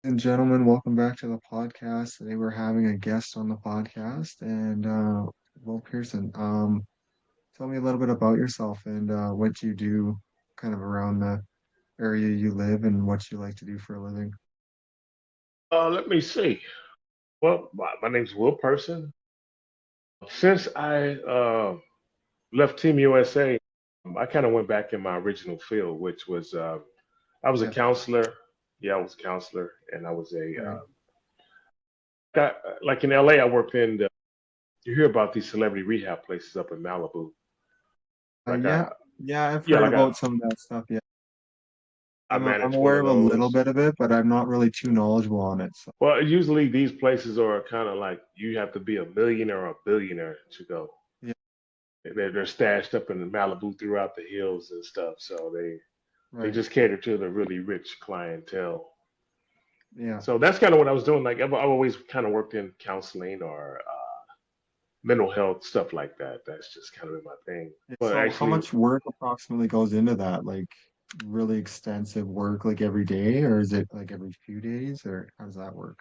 And gentlemen, welcome back to the podcast. Today we're having a guest on the podcast, and Will Pearson. Tell me a little bit about yourself and what you do, kind of around the area you live, and what you like to do for a living. Let me see. Well, my name's Will Person. Since I left Team USA, I kind of went back in my original field, which was I was a Yeah, counselor. Yeah, I was a counselor, and I was right. like in LA. I worked in. You hear about these celebrity rehab places up in Malibu. Like I, Yeah, yeah. I've yeah, heard like about some of that stuff. Yeah, I I'm managed one aware of of a little those. bit of it, but I'm not really too knowledgeable on it. So Well, usually these places are kind of like you have to be a millionaire or a billionaire to go. yeah, They're stashed up in Malibu throughout the hills and stuff. So they right. just cater to the really rich clientele. Yeah. So that's kind of what I was doing. Like I've always kind of worked in counseling or mental health stuff like that. That's just kind of been my thing. Yeah. But So how actually, much work approximately goes into that? Like really extensive work like every day, or is it like every few days, or how does that work?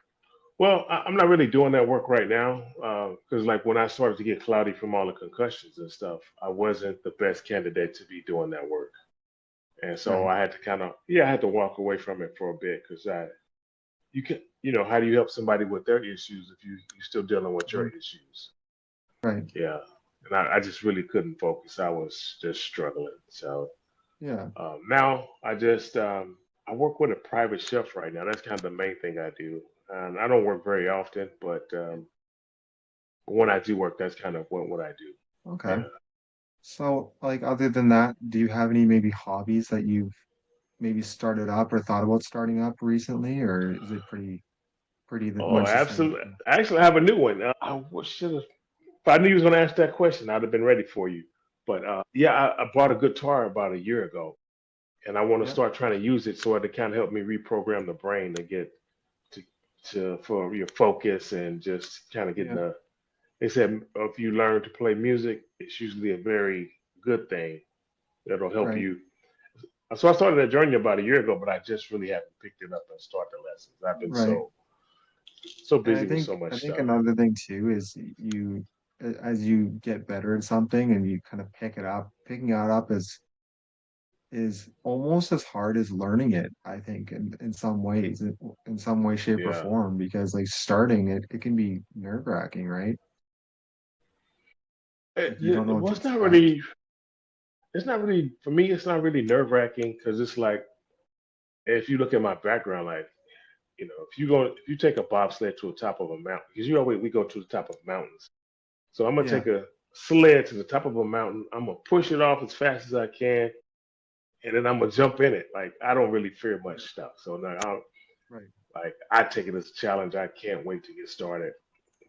well, I'm not really doing that work right now because like when I started to get cloudy from all the concussions and stuff, I wasn't the best candidate to be doing that work. And so Right. I had to kind of, yeah, I had to walk away from it for a bit because you can, how do you help somebody with their issues if you're still dealing with your Mhm. issues? Right. Yeah. And I just really couldn't focus. I was just struggling. So Yeah. now I work with a private chef right now. That's kind of the main thing I do. And I don't work very often, but when I do work, that's kind of what I do. Okay. Yeah. So, like, other than that, do you have any maybe hobbies that you've maybe started up or thought about starting up recently, or is it pretty Oh, much the same absolutely. thing? Actually, I have a new one. Should have. If I knew you was going to ask that question, I'd have been ready for you. But yeah, I bought a guitar about a year ago, and I want to Yeah. start trying to use it so it can help me reprogram the brain to get to for your focus and just kind of getting Yeah. the. They said if you learn to play music, it's usually a very good thing that'll help Right. you. So I started that journey about a year ago, but I just really haven't picked it up and start the lessons. I've been Right. so And I busy with think so I much think stuff. another thing too is as you get better at something and you kind of picking it up is almost as hard as learning it, I think, in some ways, in some way, shape, or Yeah, form, because like starting it can be nerve-wracking, right? Like you don't know what well, to expect. it's not really for me. It's not really nerve wracking because it's like if you look at my background, like if you take a bobsled to the top of a mountain, because you always we go to the top of mountains. So I'm gonna Yeah, take a sled to the top of a mountain. I'm gonna push it off as fast as I can, and then I'm gonna jump in it. Like I don't really fear much stuff. So now, right. I take it as a challenge. I can't wait to get started.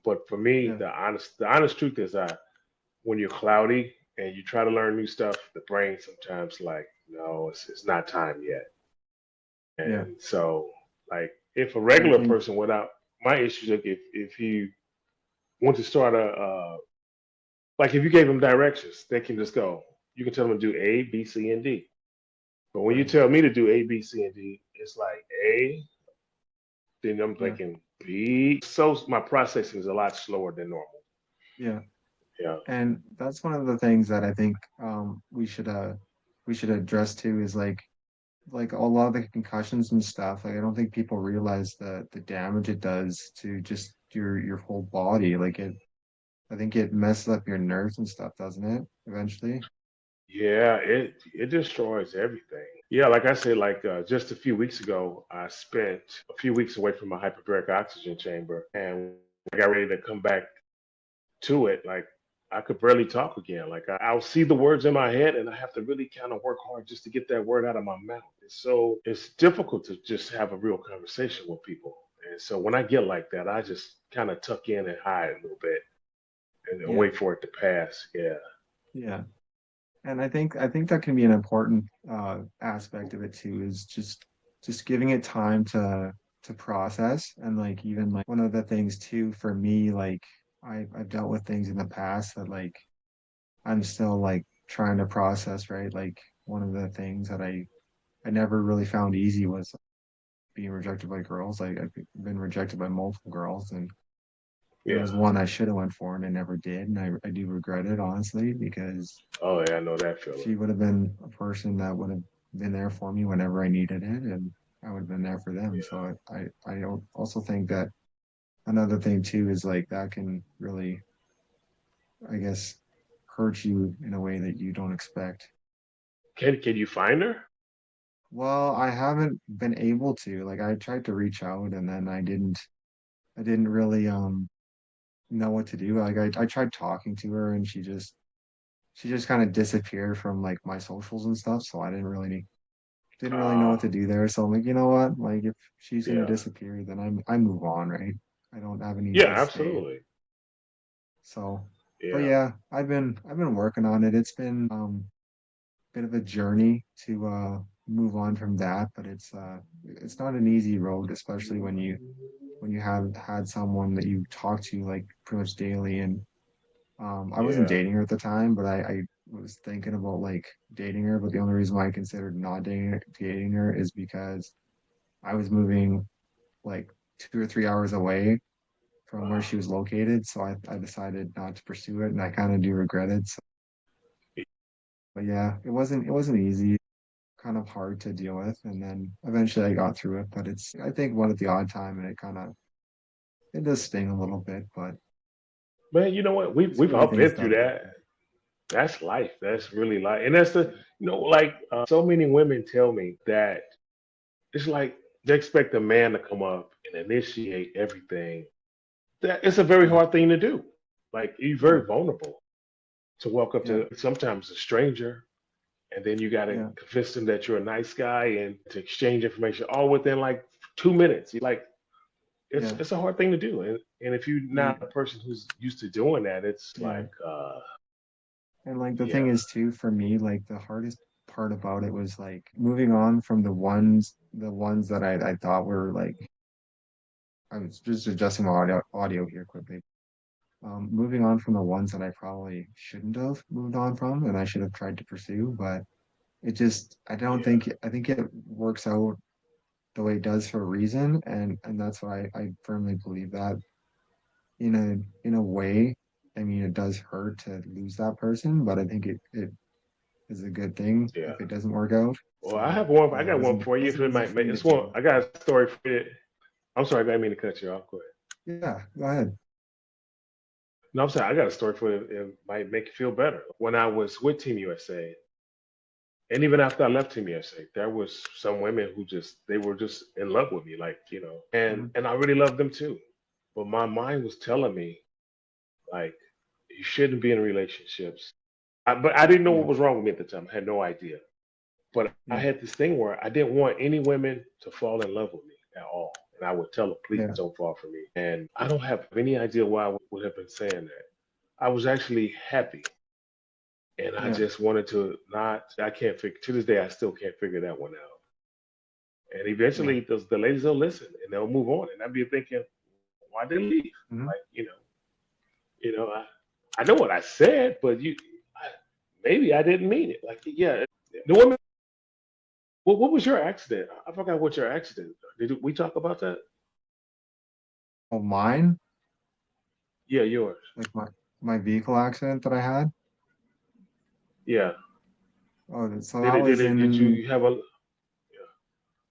But for me, Yeah, the honest truth is, when you're cloudy and you try to learn new stuff, the brain sometimes like, no, it's not time yet. yeah. And so, like, if a And I regular think person without my issues, like if he wants to start like if you gave them directions, they can just go. You can tell them to do A, B, C, and D. But when you right. tell me to do A, B, C, and D, it's like A, then I'm Yeah, thinking B. So my processing is a lot slower than normal. yeah. Yeah. And that's one of the things that I think we should address too is like a lot of the concussions and stuff. Like I don't think people realize the damage it does to just your whole body. I think it messes up your nerves and stuff, doesn't it? Eventually. Yeah, it destroys everything. Yeah, like I said, like just a few weeks ago, I spent a few weeks away from my hyperbaric oxygen chamber, and I got ready to come back to it. Like I could barely talk again. Like I'll see the words in my head, and I have to really kind of work hard just to get that word out of my mouth. It's difficult to just have a real conversation with people. And so when I get like that, I just kind of tuck in and hide a little bit and Yeah, wait for it to pass. Yeah. yeah. And I think that can be an important aspect of it too, is just giving it time to process. And like even like one of the things too for me, like I've dealt with things in the past that like I'm still like trying to process, right? Like one of the things that I never really found easy was being rejected by girls. Like I've been rejected by multiple girls, and there Yeah. was one I should have went for and I never did, and I do regret it honestly because Oh yeah, I know that feeling. she would have been a person that would have been there for me whenever I needed it, and I would have been there for them. Yeah. So I also think that another thing too is like that can really, I guess, hurt you in a way that you don't expect. Can you find her? Well, I haven't been able to. Like I tried to reach out and then I didn't really know what to do. Like I tried talking to her and she just kind of disappeared from like my socials and stuff, so I didn't really know Uh what to do there. So I'm like, you know what? Like if she's gonna yeah. disappear, then I move on, right? I don't have any Yeah, need to stay. absolutely. So, but Yeah. yeah, I've been working on it. It's been bit of a journey to move on from that, but it's not an easy road, especially when you have had someone that you talk to like pretty much daily. And I wasn't Yeah. dating her at the time, but I was thinking about like dating her. But the only reason why I considered not dating her is because I was moving like 2 or 3 hours away from where Wow. she was located. So I decided not to pursue it, and I kind of do regret it. So, but yeah, it wasn't easy, kind of hard to deal with. And then eventually I got through it. But it's I think one at the odd time, and it does sting a little bit, but Man, you know what? it's We've really all things been through that that. That's life. That's really life. And that's the like so many women tell me that it's like they expect a man to come up and initiate everything. That it's a very yeah, hard thing to do. Like you're very oh vulnerable to walk up yeah, to sometimes a stranger, and then you got to yeah, convince them that you're a nice guy and to exchange information all within like 2 minutes. You like yeah, it's a hard thing to do, and if you're you, not a person who's used to doing that, it's yeah. like And like the thing yeah, is too, for me, like the hardest part about it was like moving on from the ones that I thought were like, I was just adjusting my audio here quickly. Moving on from the ones that I probably shouldn't have moved on from and I should have tried to pursue, but I don't yeah, think, I think it works out the way it does for a reason. And that's why I firmly believe that in a way, I mean, it does hurt to lose that person, but I think it is a good thing yeah. if it doesn't work out. Well, I So have one. I yeah, got one it for you if wasn't it easy might for make me to this one. deal I with. got a story for you. I'm sorry, I didn't mean to cut you off. Go ahead. Yeah, go ahead. No, I'm sorry. I got a story for you. It might make you feel better. When I was with Team USA, and even after I left Team USA, there was some women who just they were just in love with me, like Mhm. and I really loved them too. But my mind was telling me like you shouldn't be in relationships. But I didn't know Yeah, what was wrong with me at the time. I had no idea. But I yeah, had this thing where I didn't want any women to fall in love with me at all. And I would tell them, please yeah, don't fall for me. And I don't have any idea why I would have been saying that. I was actually happy. And I yeah, just wanted to not, I can't figure, to this day, I still can't figure that one out. And yeah. eventually the ladies will listen and they'll move on. And I'd be thinking, why they leave? Hmm. Like, I know what I said, but I, maybe I didn't mean it. Like, yeah, the woman. What was your accident? I forgot what your accident. Did we talk about that? Oh, mine, Yeah, yours. like my vehicle accident that I had. Yeah. Oh, Did you have a?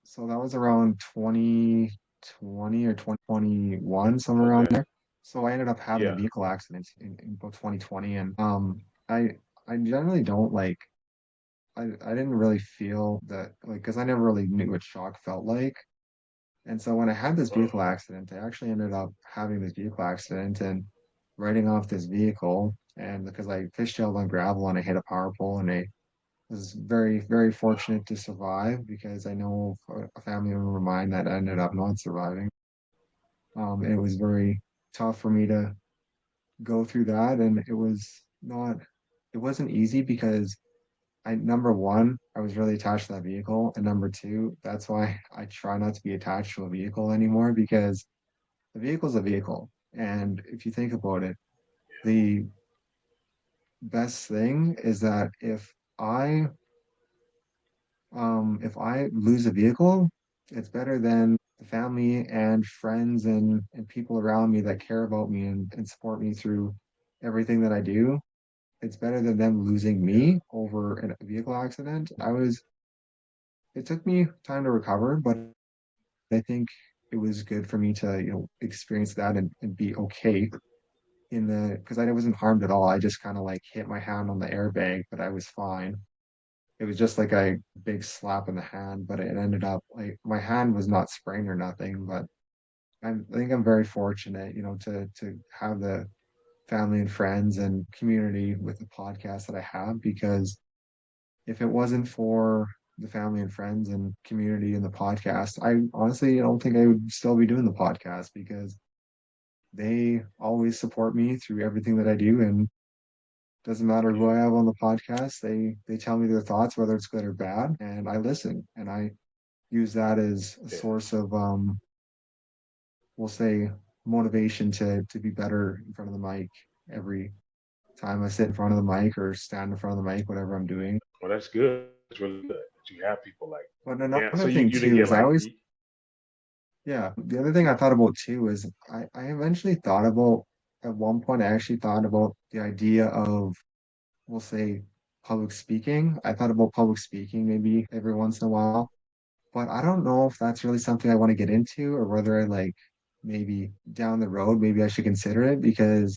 so that was around 2020 or 2021, somewhere around Okay. there. So I ended up having a Yeah. vehicle accident in about 2020, and I generally don't like. I didn't really feel that like because I never really knew what shock felt like. And so when I had this Uh, vehicle accident, I actually ended up having this vehicle accident and writing off this vehicle. And because I fishtailed on gravel and I hit a power pole, and I was very, very wow. fortunate to survive because I know a family member of mine that ended up not surviving. It was very tough for me to go through that, and it wasn't easy because number one, I was really attached to that vehicle, and number two, that's why I try not to be attached to a vehicle anymore because the vehicle's a vehicle. And if you think about it, the best thing is that if I lose a vehicle, it's better than the family and friends and people around me that care about me and support me through everything that I do, it's better than them losing yeah, me over a vehicle accident. It took me time to recover, but I think it was good for me to, experience that and be okay because I wasn't harmed at all. I just kind of like hit my hand on the airbag, but I was fine. It was just like a big slap in the hand, but it ended up like my hand was not sprained or nothing. But I think I'm very fortunate, to have the family and friends and community with the podcast that I have because if it wasn't for the family and friends and community and the podcast, I honestly don't think I would still be doing the podcast because they always support me through everything that I do and doesn't matter who I yeah, have on the podcast, they tell me their thoughts, whether it's good or bad, and I listen and I use that as a yeah. source of we'll say motivation to be better in front of the mic every time I sit in front of the mic or stand in front of the mic, whatever I'm doing. Well, that's good. It's really good that you have people like. But Yeah. So another you thing you didn't too get is I like always, yeah, the other thing I thought about too is I eventually thought about at one point I actually thought about the idea of we'll say public speaking. I thought about public speaking maybe every once in a while, but I don't know if that's really something I want to get into or whether I like maybe down the road, maybe I should consider it because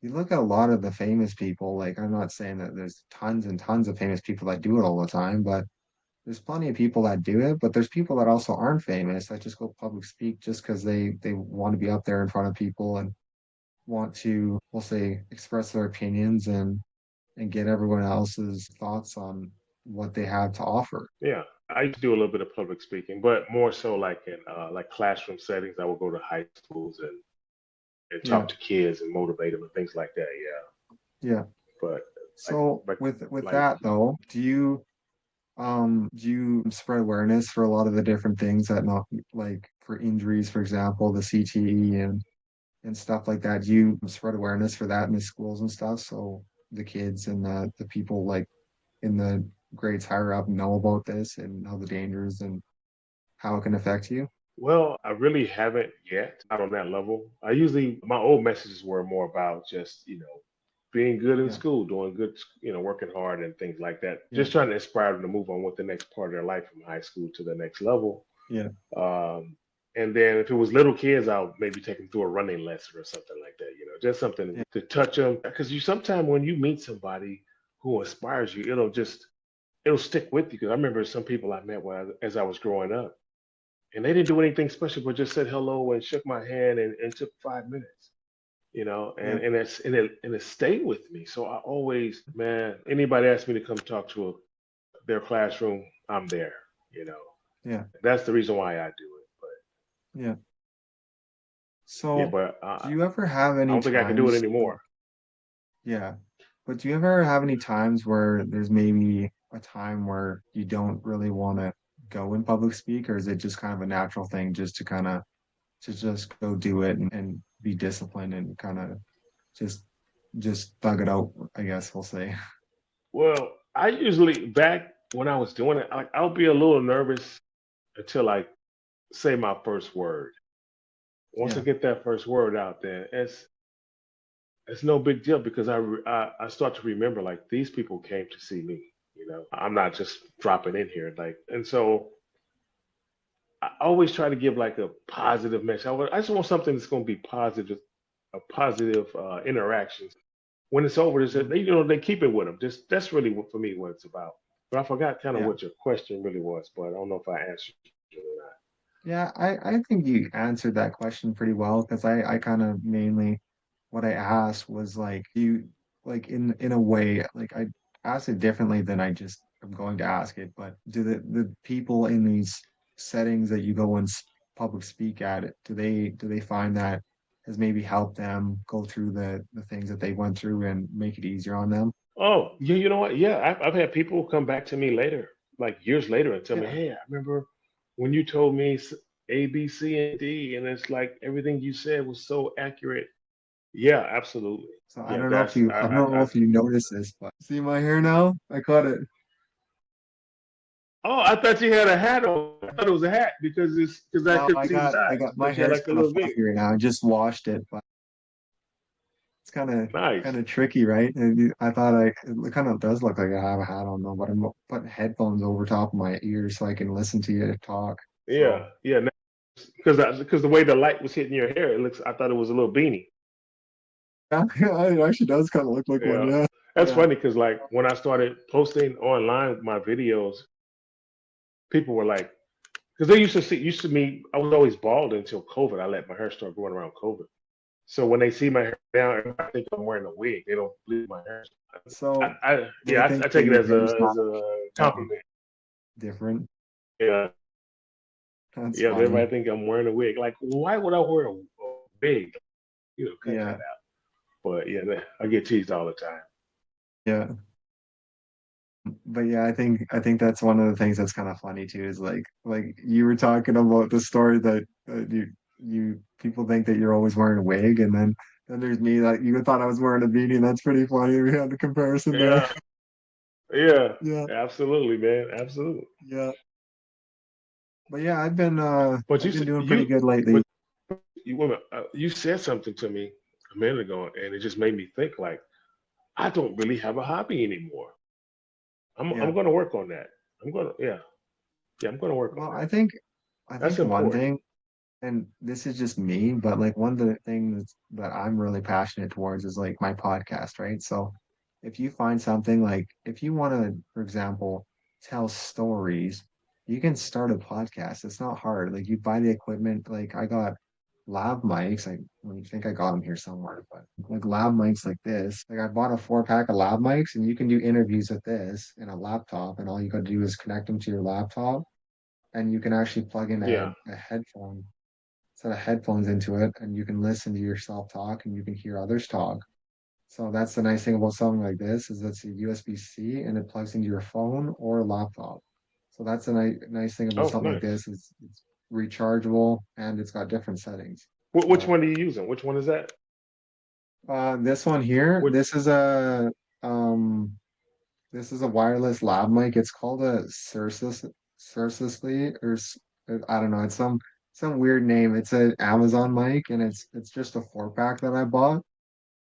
you look at a lot of the famous people, like I'm not saying that there's tons and tons of famous people that do it all the time, but there's plenty of people that do it, but there's people that also aren't famous that just go public speak just because they want to be up there in front of people and want to, we'll say, express their opinions and get everyone else's thoughts on what they have to offer. yeah. I used to do a little bit of public speaking, but more so like in like classroom settings. I would go to high schools and Yeah, talk to kids and motivate them and things like that. Yeah. yeah. But like So like with like that though, do you spread awareness for a lot of the different things that not like for injuries, for example, the CTE and stuff like that? Do you spread awareness for that in the schools and stuff so the kids and the people like in the grades higher up know about this and know the dangers and how it can affect you? well, I really haven't yet, not on that level. I usually my old messages were more about just, being good in Yeah, school, doing good, working hard and things like that. yeah, Just trying to inspire them to move on with the next part of their life from high school to the next level. yeah, Um, and then if it was little kids, I'll maybe take them through a running lesson or something like that, just something yeah, to touch them. Because you sometimes when you meet somebody who inspires you, it'll stick with you. Because I remember some people I met as I was growing up, and they didn't do anything special, but just said hello and shook my hand and took 5 minutes. yeah, And it stayed with me. So I always, man, anybody asked me to come talk to their classroom, I'm there. You know, yeah, that's the reason why I do it. But yeah. yeah, So but do you ever have I any don't think I can do it times anymore. yeah. But do you ever have any times where there's maybe a time where you don't really want to go in public speak, or is it just kind of a natural thing just to just go do it and be disciplined and kind of just just thug it out, I guess we'll say. Well, I usually back when I was doing it, I'll be a little nervous until I say my first word. Once I Yeah, get that first word out there, it's no big deal because I start to remember like these people came to see me. I'm not just dropping in here and so I always try to give like a positive message. I just want something that's going to be positive, a positive interaction. When it's over, yeah, they keep it with them. Just that's really what, for me what it's about. But I forgot kind of yeah. what your question really was, but I don't know if I answered it or not. Yeah, I think you answered that question pretty well because I kind of mainly what I asked was like you like in a way like I asked it differently than I just am going to ask it, but do the people in these settings that you go and public speak at it, do they find that has maybe helped them go through the things that they went through and make it easier on them? Oh, yeah, you know what? Yeah, I've had people come back to me later, like years later, and tell me, Yeah. "Hey, I remember when you told me A, B, C, and D, and it's like everything you said was so accurate." Yeah, absolutely. So I Yeah, don't know if that's I don't know I if you noticed this, but see my hair now? I cut it. Oh, I thought you had a hat on. I thought it was a hat because I No, couldn't see the I sides. got I my thought you had hair's like a kind of little beard. fluffy right now. I just washed it, but it's kind Nice. of tricky, right? I thought it kind of does look like I have a hat on though, but I'm putting headphones over top of my ears so I can listen to you talk. Yeah, So yeah. Because the way the light was hitting your hair, it looks. I thought it was a little beanie. yeah, it actually does kind of look like one. Yeah, Yeah, that's yeah. funny because like when I started posting online my videos, people were like, because they used to me. I was always bald until COVID. I let my hair start growing around COVID. So when they see my hair now, everybody think I'm wearing a wig. They don't believe my hair. So they Yeah, think I that take it your hair's not as a that compliment. different. Yeah, That's yeah. funny. Everybody think I'm wearing a wig. Like, why would I wear a wig? Cut that Yeah, out. But yeah, I get teased all the time. yeah. But yeah, I think that's one of the things that's kind of funny too is like you were talking about the story that you people think that you're always wearing a wig, and then there's me like you thought I was wearing a beanie. That's pretty funny. We had the comparison there. Yeah, yeah, Yeah, absolutely, man, absolutely. yeah. But yeah, But I've you been said doing pretty good lately. but you said something to me a minute ago, and it just made me think like I don't really have a hobby anymore. I'm Yeah. going to work on that. I'm going to work on Well, that. I That's think one important. thing, and this is just me, but like one of the things that I'm really passionate towards is like my podcast, right? So if you find something like if you want to, for example, tell stories, you can start a podcast. It's not hard. Like you buy the equipment, like I got lav mics. I think I got them here somewhere, but like lav mics like this. Like I bought a 4 pack of lav mics and you can do interviews with this in a laptop, and all you got to do is connect them to your laptop and you can actually plug in Yeah. a headphone set of headphones into it and you can listen to yourself talk and you can hear others talk. So that's the nice thing about something like this is it's a USB-C and it plugs into your phone or laptop. So that's the nice thing about Oh, something like nice. this is it's rechargeable and it's got different settings. Which So one are you using? Which one is that? this one here, Which? um this is a wireless lav mic. It's called a Sursusly I don't know. It's some weird name. It's an Amazon mic and it's just a 4 pack that I bought.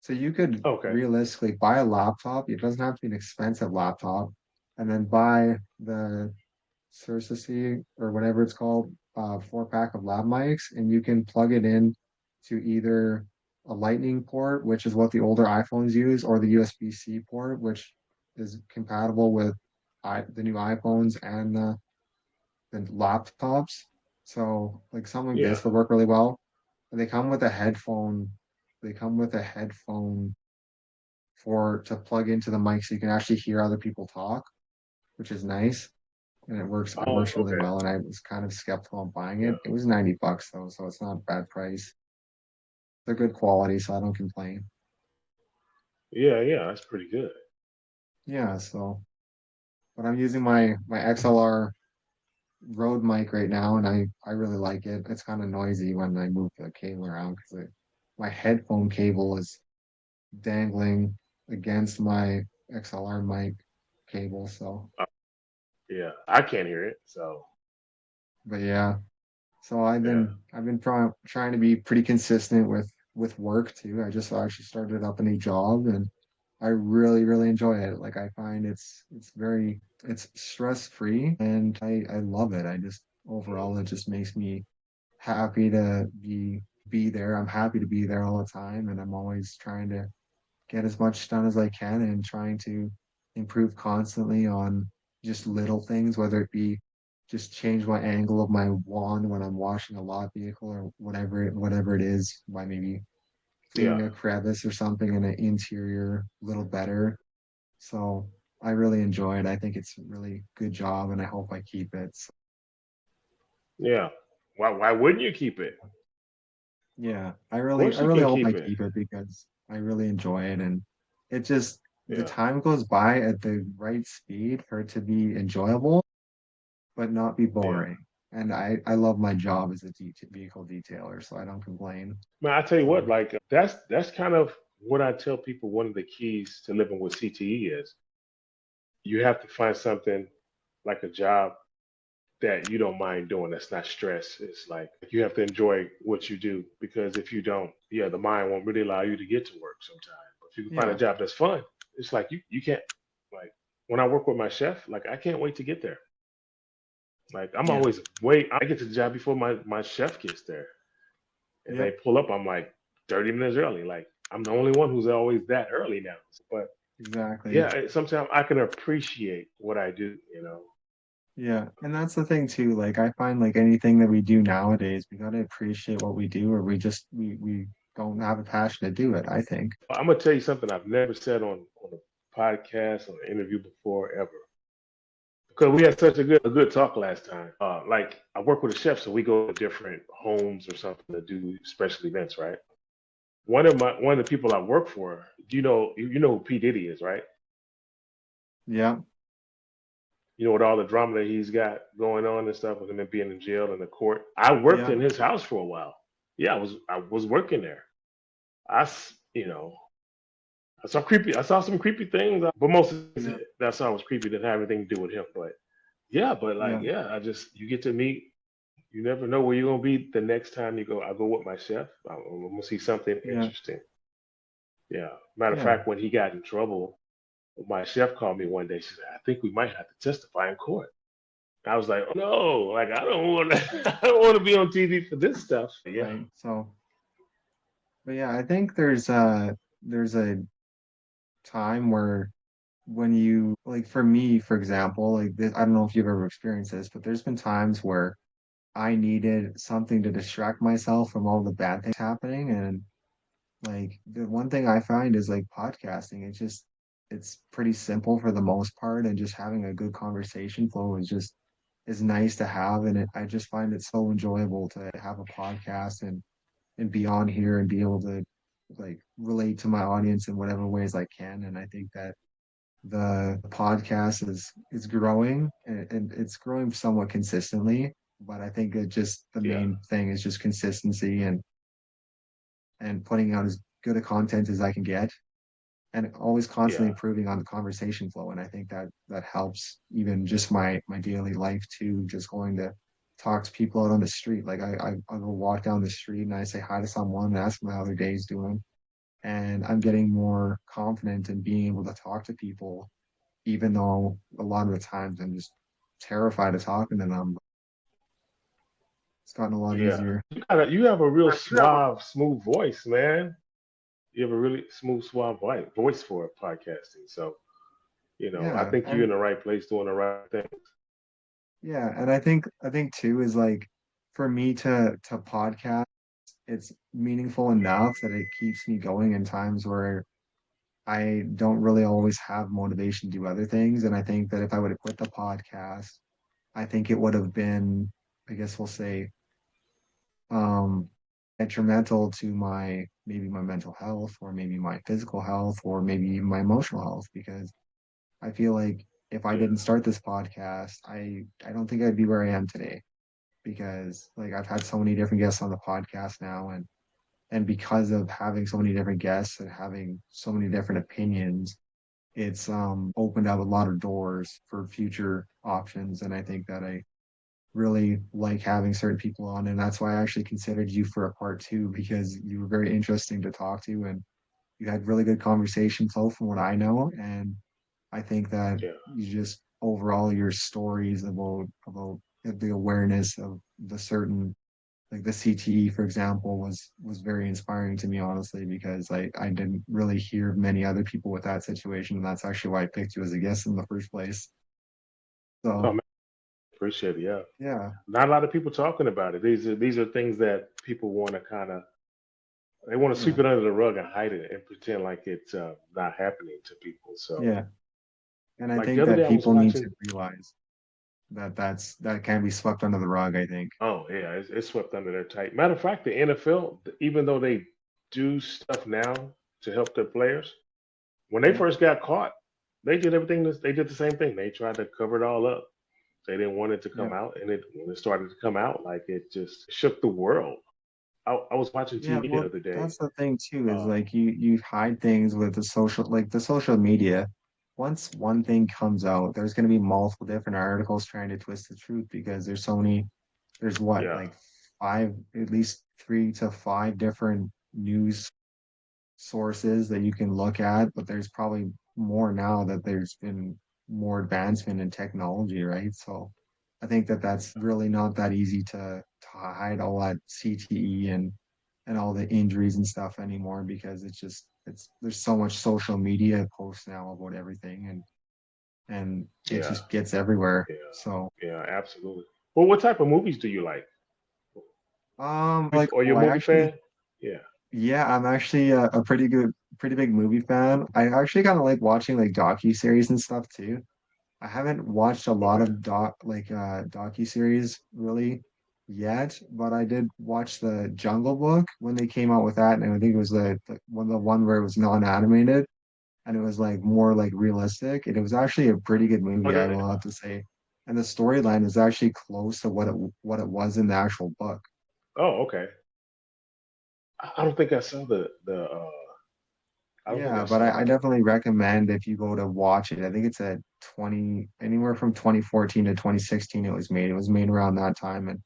So you could Okay. realistically buy a laptop. It doesn't have to be an expensive laptop, and then buy the Sursusy or whatever it's called, 4 pack of lav mics, and you can plug it in to either a lightning port, which is what the older iPhones use, or the USB-C port, which is compatible with the new iPhones and the laptops. So like something like Yeah. this would work really well. And they come with a headphone. They come with a headphone for to plug into the mic so you can actually hear other people talk, which is nice. And it Oh, works really okay. well. And I was kind of skeptical on buying Yeah. it. It was $90 though, so it's not a bad price. They're good quality, so I don't complain. Yeah. Yeah. That's pretty good. Yeah, so but I'm using my XLR Rode mic right now, and I really like it. It's kind of noisy when I move the cable around because my headphone cable is dangling against my XLR mic cable. So, Uh, yeah. I can't hear it. So but yeah, so yeah. I've been trying to be pretty consistent with work too. I just actually started up a new job, and I really enjoy it. Like I find it's stress free, and I love it. I just overall it just makes me happy to be there. I'm happy to be there all the time, and I'm always trying to get as much done as I can and trying to improve constantly on just little things, whether it be just change my angle of my wand when I'm washing a lot vehicle or whatever it is by maybe Yeah. cleaning a crevice or something in an interior a little better. So I really enjoy it. I think it's a really good job and I hope I keep it. So, Yeah. Why wouldn't you keep it? yeah, Of course I you really can hope I keep it. keep it because I really enjoy it and it just the Yeah. time goes by at the right speed for it to be enjoyable but not be Yeah. boring. And I love my job as a vehicle detailer, so I don't complain. Man, I tell you what, So like that's kind of what I tell people one of the keys to living with CTE is you have to find something like a job that you don't mind doing. That's not stress. It's like you have to enjoy what you do because if you don't, yeah, the mind won't really allow you to get to work sometimes. But if you can find a Yeah, job that's fun, it's like you can't like when I work with my chef, like I can't wait to get there. Like I'm yeah, always wait. I get to the job before my chef gets there, and they yep, pull up. I'm like 30 minutes early. Like I'm the only one who's always that early now. But exactly. yeah, sometimes I can appreciate what I do. You know, Yeah, and that's the thing too. Like I find like anything that we do nowadays, we gotta appreciate what we do, or we don't have a passion to do it, I think. I'm gonna tell you something I've never said on a podcast or an interview before ever. Because we had such a good talk last time. Like I work with a chef, so we go to different homes or something to do special events, right? One of the people I work for, you know who P Diddy is, right? Yeah, You know, with all the drama that he's got going on and stuff with him being in jail and the court. I worked yeah, in his house for a while. Yeah, I was working there. You know, I saw some creepy things, but most of yeah, it that I saw was creepy. Didn't have anything to do with him, but yeah, but like yeah, yeah, you get to meet. You never know where you're gonna be the next time you go. I go with my chef. I'm gonna see something yeah, interesting. Yeah. Matter of yeah, fact, when he got in trouble, my chef called me one day. She said, "I think we might have to testify in court." I was like, "Oh, no, like I don't want to. I don't want to be on TV for this stuff." Yeah. right. So, but yeah, I think there's a time where when you like for me, for example, like this, I don't know if you've ever experienced this, but there's been times where I needed something to distract myself from all the bad things happening. And like the one thing I find is like podcasting. It's pretty simple for the most part, and just having a good conversation flow is nice to have. And I just find it so enjoyable to have a podcast and be on here and be able to like relate to my audience in whatever ways I can. And I think that the podcast is growing and it's growing somewhat consistently. But I think it just the Yeah. main thing is just consistency and putting out as good a content as I can get and always constantly Yeah. improving on the conversation flow. And I think that that helps even just my daily life too, just going to talk to people out on the street. Like I go walk down the street and I say hi to someone and ask them how their day's doing. And I'm getting more confident in being able to talk to people, even though a lot of the times I'm just terrified of talking to them. It's gotten a lot Yeah. easier. You have a real suave, smooth voice, man. You have a really smooth, suave voice for podcasting. So, I Yeah. think you're in And the right place doing the right thing. yeah, and I think too is like for me to podcast, it's meaningful enough that it keeps me going in times where I don't really always have motivation to do other things. And I think that if I would have quit the podcast, I think it would have been, I guess we'll say, um, detrimental to my maybe my mental health or maybe my physical health or maybe even my emotional health because I feel like if I Yeah. didn't start this podcast, I don't think I'd be where I am today because like I've had so many different guests on the podcast now and because of having so many different guests and having so many different opinions, it's opened up a lot of doors for future options. And I think that I really like having certain people on. And that's why I actually considered you for a part two because you were very interesting to talk to and you had really good conversation flow from what I know. And I think that Yeah. you just overall your stories about the awareness of the certain like the CTE, for example, was very inspiring to me, honestly, because I didn't really hear many other people with that situation. And that's actually why I picked you as a guest in the first place. Oh, So man, appreciate it. Yeah. yeah, Not a lot of people talking about it. These are things that people want to kind of they want to yeah, sweep it under the rug and hide it and pretend like it's not happening to people. So, yeah. And I like the think other that day, I was people need to watching. realize that that can be swept under the rug, I think. Oh yeah, it's swept under their tight. Matter of fact, the NFL, even though they do stuff now to help their players, when they Yeah, first got caught, they did everything. They did the same thing. They tried to cover it all up. They didn't want it to come yeah. out, and when it started to come out, like it just shook the world. I was watching Yeah, TV the well, other day. that's the thing too, is Uh, like you hide things with the social media once one thing comes out, there's going to be multiple different articles trying to twist the truth because there's so many, there's what, Yeah, like five, at least 3 to 5 different news sources that you can look at, but there's probably more now that there's been more advancement in technology, right? So I think that that's really not that easy to hide all that CTE and all the injuries and stuff anymore because it's just it's there's so much social media posts now about everything and it yeah, just gets everywhere. yeah, So yeah, absolutely. Well, what type of movies do you like? like Are you oh a I movie actually fan? Yeah. yeah, I'm actually a pretty big movie fan. I actually kind of like watching like docu-series and stuff too. I haven't watched a lot Okay. of docu-series really yet, but I did watch the Jungle Book when they came out with that, and I think it was the one where it was non-animated and it was like more like realistic, and it was actually a pretty good Oh, movie, I yeah. will have to say. And the storyline is actually close to what it was in the actual book. Oh, okay. I don't think I saw the. I don't think Yeah, I but saw I that one. definitely recommend if you go to watch it. I think it's a 20 anywhere from 2014 to 2016 it was made. It was made around that time and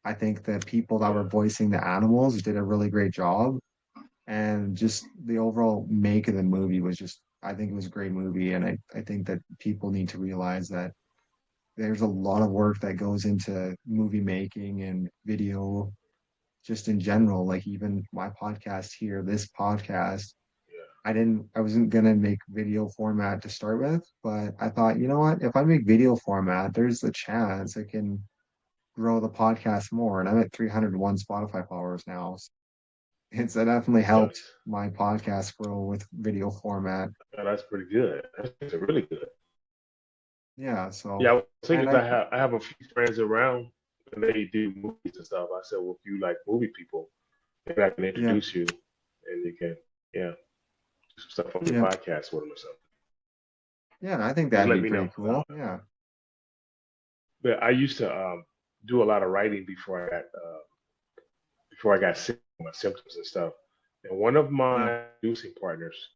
I think the people that Yeah. were voicing the animals did a really great job. And just the overall make of the movie was just, I think it was a great movie. And I think that people need to realize that there's a lot of work that goes into movie making and video just in general. Like even my podcast here, this podcast, Yeah. I wasn't gonna make video format to start with, but I thought, you know what? If I make video format, there's a chance I can grow the podcast more. And I'm at 301 Spotify followers now. So it definitely helped Yes. my podcast grow with video format. Yeah, that's pretty good. That's really good. Yeah, Yeah, so I was thinking and 'cause I have a few friends around and they do movies and stuff. I said, well, if you like movie people, maybe I can yeah, introduce you and you can, yeah, do some stuff on your yeah, podcast with them or something. yeah, I think Just that'd let be me know. pretty cool. Yeah, But I used to do a lot of writing before I got sick, with my symptoms and stuff. And one of yeah. my producing partners,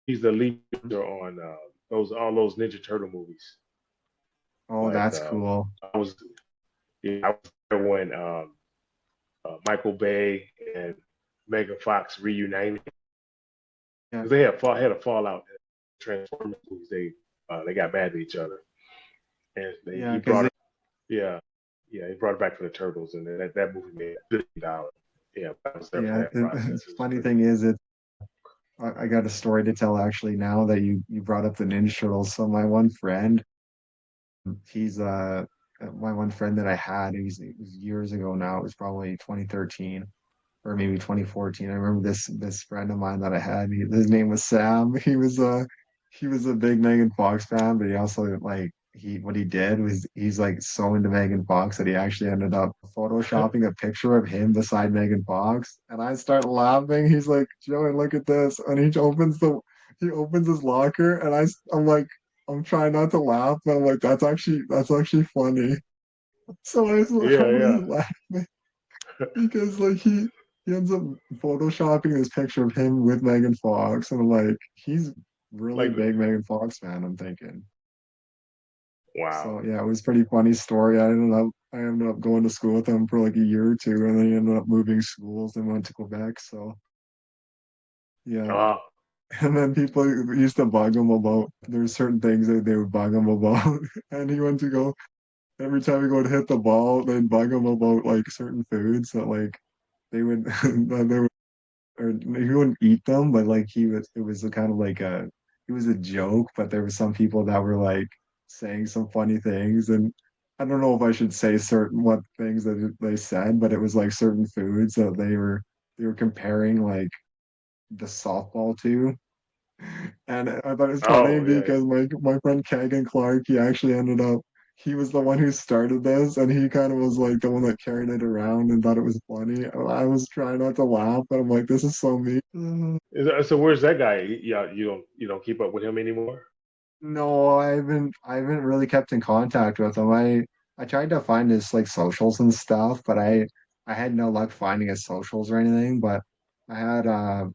he's the lead Mhm. producer on those all those Ninja Turtle movies. Oh, Like that's cool. I was, yeah, I was there when Michael Bay and Megan Fox reunited Yeah, because had a fallout in Transformers movies. They got mad at each other, and yeah, he because brought it. Yeah, yeah, he brought it back for the Turtles, and then that movie made $1 billion. Yeah, I was there for yeah, that process. it's It was funny pretty thing cool. is I got a story to tell actually now that you brought up the Ninja Turtles. So my one friend, he's my one friend that I had, it was years ago now. It was probably 2013 or maybe 2014. I remember this friend of mine that I had. His name was Sam. He was a big Megan Fox fan, but he also like he what he did was he's like so into Megan Fox that he actually ended up photoshopping a picture of him beside Megan Fox. And I start laughing. He's like, Joey, look at this. And he opens his locker and I'm like I'm trying not to laugh, but I'm like, that's actually funny. So I Yeah, was yeah. laughing because like he ends up photoshopping this picture of him with Megan Fox, and I'm like, he's really Like, big Megan Fox fan, I'm thinking. wow. So yeah, it was a pretty funny story. I ended up going to school with him for like a year or two, and then he ended up moving schools and went to Quebec. So yeah. Uh, And then people used to bug him about there's certain things that they would bug him about. And he went to go every time he go to hit the ball, they'd bug him about like certain foods that like they would that they or he wouldn't eat them, but like it was a kind of like it was a joke, but there were some people that were like saying some funny things, and I don't know if I should say certain what things that they said, but it was like certain foods that they were comparing like the softball to, and I thought it was funny oh, yeah, because my friend Kagan Clark, he was the one who started this, and he kind of was like the one that carried it around and thought it was funny. I was trying not to laugh, but I'm like, this is so mean. So where's that guy? Yeah, you don't keep up with him anymore? No, I haven't really kept in contact with him. I tried to find his like socials and stuff, but I had no luck finding his socials or anything. But I had uh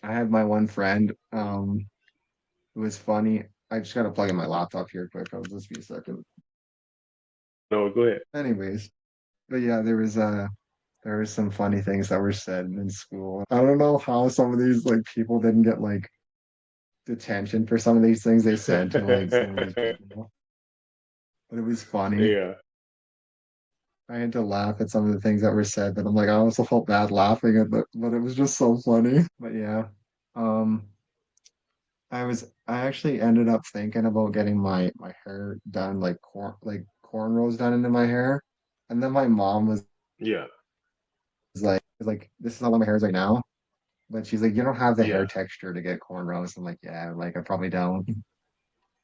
I had my one friend was funny. I just gotta plug in my laptop here quick. I'll just be a second. No, go ahead. Anyways, but yeah, there was some funny things that were said in school. I don't know how some of these like people didn't get like detention for some of these things they said to like some of these people, but it was funny. Yeah. I had to laugh at some of the things that were said, but I'm like, I also felt bad laughing at it, but it was just so funny. But yeah, um, I actually ended up thinking about getting my hair done, like cornrows done into my hair, and then my mom Yeah. was like, this is how long my hair is right now. But she's like, you don't have the hair Yeah. texture to get cornrows. I'm like, yeah, like I probably don't.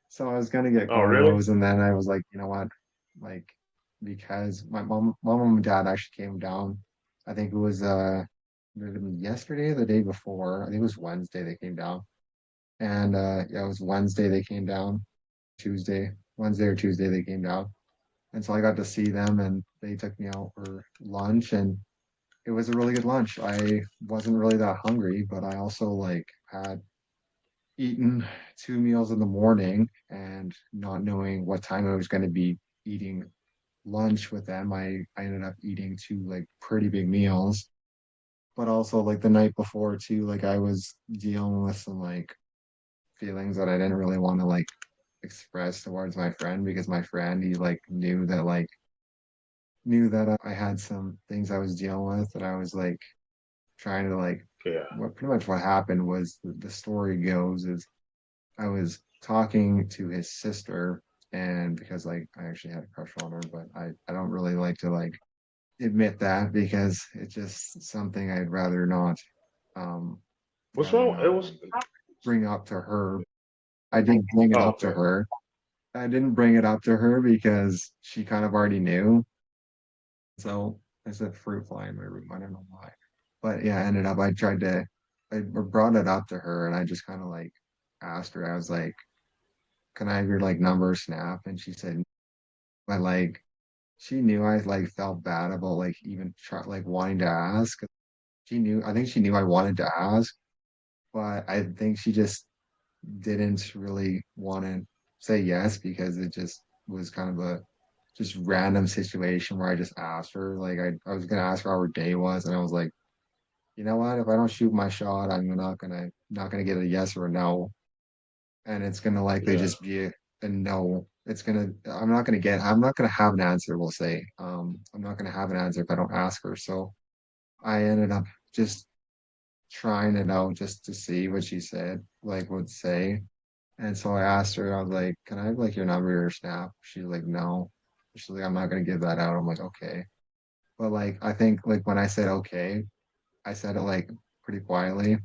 So I was gonna get Oh, really? cornrows, and then I was like, you know what? Like, because my mom and dad actually came down. I think it was yesterday or the day before. I think it was Wednesday they came down. And yeah, it was Wednesday they came down. Tuesday, Wednesday or Tuesday they came down. And so I got to see them and they took me out for lunch and it was a really good lunch. I wasn't really that hungry, but I also like had eaten two meals in the morning and not knowing what time I was going to be eating lunch with them, I ended up eating two like pretty big meals. But also like the night before too, like I was dealing with some like feelings that I didn't really want to like express towards my friend because my friend he like knew that I had some things I was dealing with that I was like trying to like Yeah. what pretty much what happened was the story goes is I was talking to his sister and because like I actually had a crush on her, but I don't really like to like admit that because it's just something um What's rather wrong? It not was. like bring up to her. I didn't bring it Oh, up to okay. her. I didn't bring it up to her because she kind of already knew. So there's a fruit fly in my room. I don't know why. But yeah, I ended up I brought it up to her and I just kind of like asked her, I was like, can I have your like number snap? And she said, but like she knew I like felt bad about like even try like wanting to ask. I think she knew I wanted to ask, but I think she just didn't really want to say yes because it just was kind of a just random situation where I just asked her. Like I was gonna ask her how her day was, and I was like, you know what? If I don't shoot my shot, I'm not gonna get a yes or a no, and it's gonna likely Yeah. just be a no. I'm not gonna have an answer. We'll say, I'm not gonna have an answer if I don't ask her. So I ended up just trying it out just to see what she said, like would say. And so I asked her, I was like, can I have like your number or snap? She's like, no. She's like, I'm not gonna give that out. I'm like, okay. But like I think like when I said okay, I said it like pretty quietly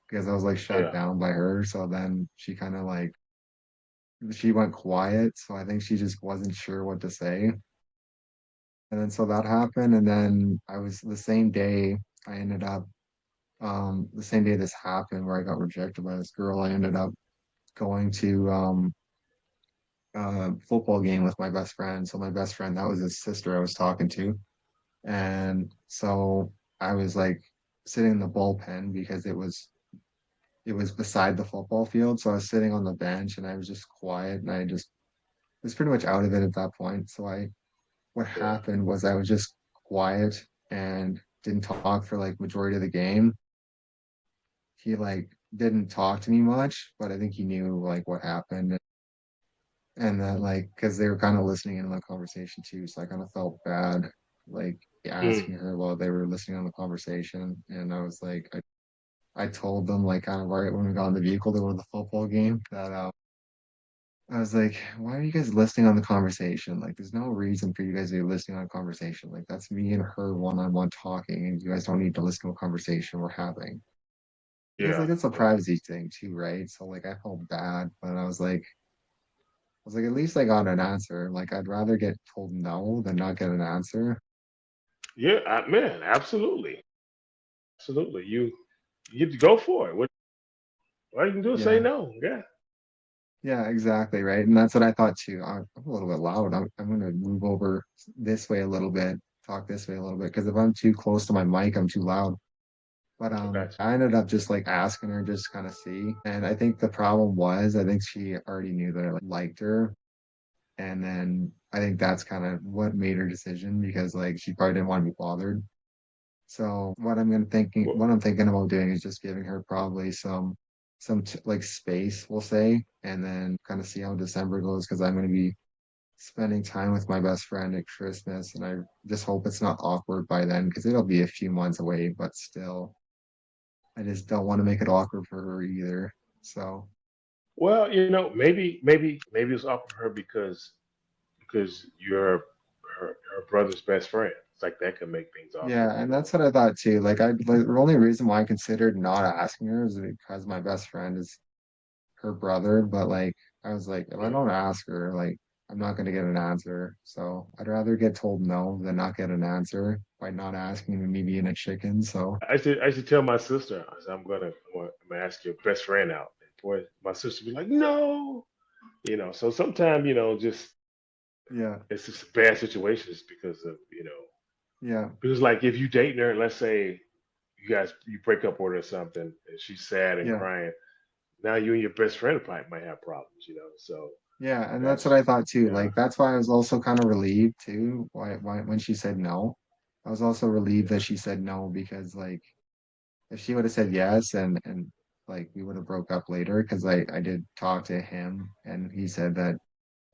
because I was like shut Yeah. down by her. So then she kind of like she went quiet. So I think she just wasn't sure what to say. And then so that happened. And then I was the same day I ended up the same day this happened where I got rejected by this girl, I ended up going to football game with my best friend. So my best friend, that was his sister I was talking to. And so I was like sitting in the bullpen because it was beside the football field. So I was sitting on the bench and I was just quiet and I just was pretty much out of it at that point. So I what Yeah. happened was I was just quiet and didn't talk for like majority of the game. He like didn't talk to me much, but I think he knew like what happened and that like because they were kind of listening in on the conversation too. So I kind of felt bad like Mm. asking her while they were listening on the conversation. And I was like I told them like kind of right when we got in the vehicle to go to the football game that I was like, why are you guys listening on the conversation? Like, there's no reason for you guys to be listening on a conversation. Like, that's me and her one-on-one talking, and you guys don't need to listen to a conversation we're having. Because Yeah. like it's a Yeah. privacy thing too, right? So like I felt bad, but I was like, at least I got an answer. Like I'd rather get told no than not get an answer. Yeah. Man, absolutely. Absolutely. You get to go for it. What all you can do is say Yeah. no. Yeah. Yeah, exactly, right. And that's what I thought too. I'm a little bit loud. I'm gonna move over this way a little bit, talk this way a little bit, because if I'm too close to my mic, I'm too loud. But I got I ended up just like asking her just kind of see. And I think the problem was I think she already knew that I like, liked her. And then I think that's kind of what made her decision because like she probably didn't want to be bothered. So you. what I'm thinking about doing is just giving her probably like space, we'll say, and then kind of see how December goes because I'm going to be spending time with my best friend at Christmas, and I just hope it's not awkward by then because it'll be a few months away, but still, I just don't want to make it awkward for her either. So Well, maybe it's awkward for her because you're her brother's best friend. It's like that can make things awkward, yeah, you and know. that's what I thought too. The only reason why I considered not asking her is because my best friend is her brother, but like I was like, if I Mm. don't ask her, like I'm not gonna get an answer. So I'd rather get told no than not get an answer by not asking and me being a chicken. So I should tell my sister. I said, I'm gonna ask your best friend out. And boy, my sister be like, no, So sometimes just yeah, it's just bad situations because of yeah, because like if you dating her, let's say you break up with her or something, and she's sad and yeah, crying. Now you and your best friend probably might have problems. So yeah. And that's what that's I thought too. yeah, Like that's why I was also kind of relieved too, why when she said no. I was also relieved that yeah, she said no because like if she would have said yes and like we would have broke up later because I did talk to him and he said that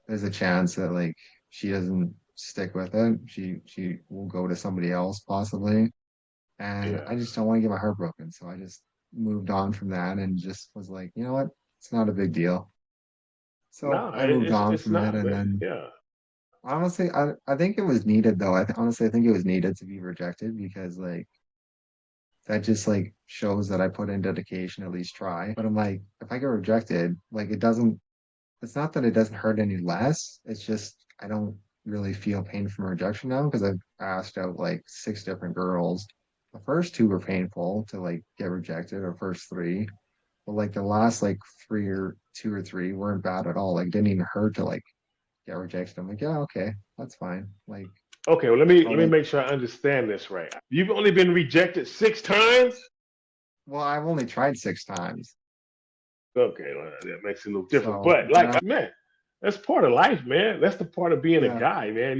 there's a chance that like she doesn't stick with it. She will go to somebody else possibly. And I just yes. don't want to get my heart broken. So I just moved on from that and just was like, you know what? It's not a big deal. So No, I moved it's on it's from it. not, And man. then Yeah, honestly, I think it was needed though. Honestly I think it was needed to be rejected because like that just like shows that I put in dedication, at least try. But I'm like, if I get rejected, like it's not that it doesn't hurt any less. It's just I don't really feel pain from rejection now because I've asked out like six different girls. The first two were painful to like get rejected, or first three. But like the last like three or two or three weren't bad at all. Like didn't even hurt to like get rejected. I'm like, yeah, okay, that's fine. Like, okay, well, let me like, make sure I understand this right. You've only been rejected 6 times. well, I've only tried six times. Okay, well, that makes it a little different. So But now, like, man, that's part of life, man. That's the part of being a yeah, guy, man.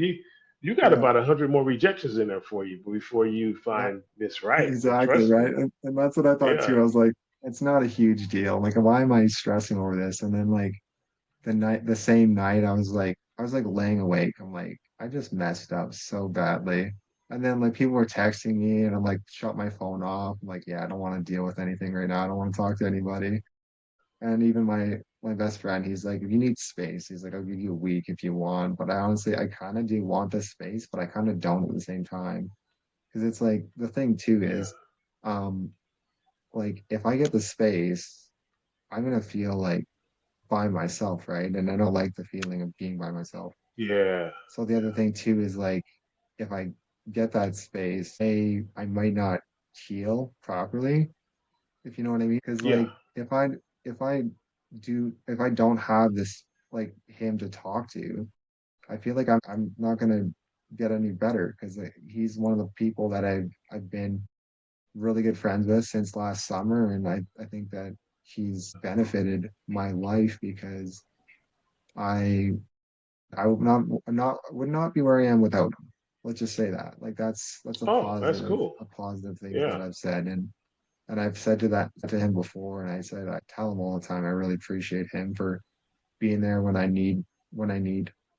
You got yeah, about 100 more rejections in there for you before you yeah. find this right. And Exactly, trust me, right. And that's what I thought too. yeah, I was like, it's not a huge deal. Like, why am I stressing over this? And then like the same night, I was like laying awake. I'm like, I just messed up so badly. And then like people were texting me and I'm like, shut my phone off. I'm like, yeah, I don't want to deal with anything right now. I don't want to talk to anybody. And even my best friend, he's like, if you need space, he's like, I'll give you a week if you want. But I honestly, I kind of do want the space, but I kind of don't at the same time. Because it's like the thing too yeah, is, um, like if I get the space, I'm gonna feel like by myself, right? And I don't like the feeling of being by myself. yeah, So the other thing too is like if I get that space, I might not heal properly, if you know what I mean. Because yeah, like if I if I don't have this like him to talk to, I feel like I'm not gonna get any better because he's one of the people that I've been really good friends with since last summer, and I think that he's benefited my life because I would not be where I am without him. Let's just say that. Like that's Oh, that's cool. a positive things that Yeah, I've said and I've said to him before and I tell him all the time I really appreciate him for being there when I need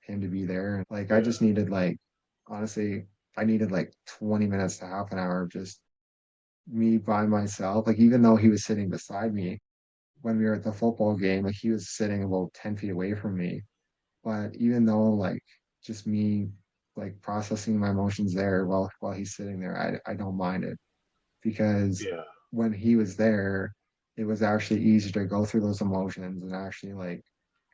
him to be there. Like I yeah, just needed like honestly I needed like 20 minutes to half an hour of just me by myself. Like even though he was sitting beside me when we were at the football game, like he was sitting about 10 feet away from me. But even though like just me like processing my emotions there while he's sitting there, I don't mind it because yeah. when he was there, it was actually easier to go through those emotions and actually like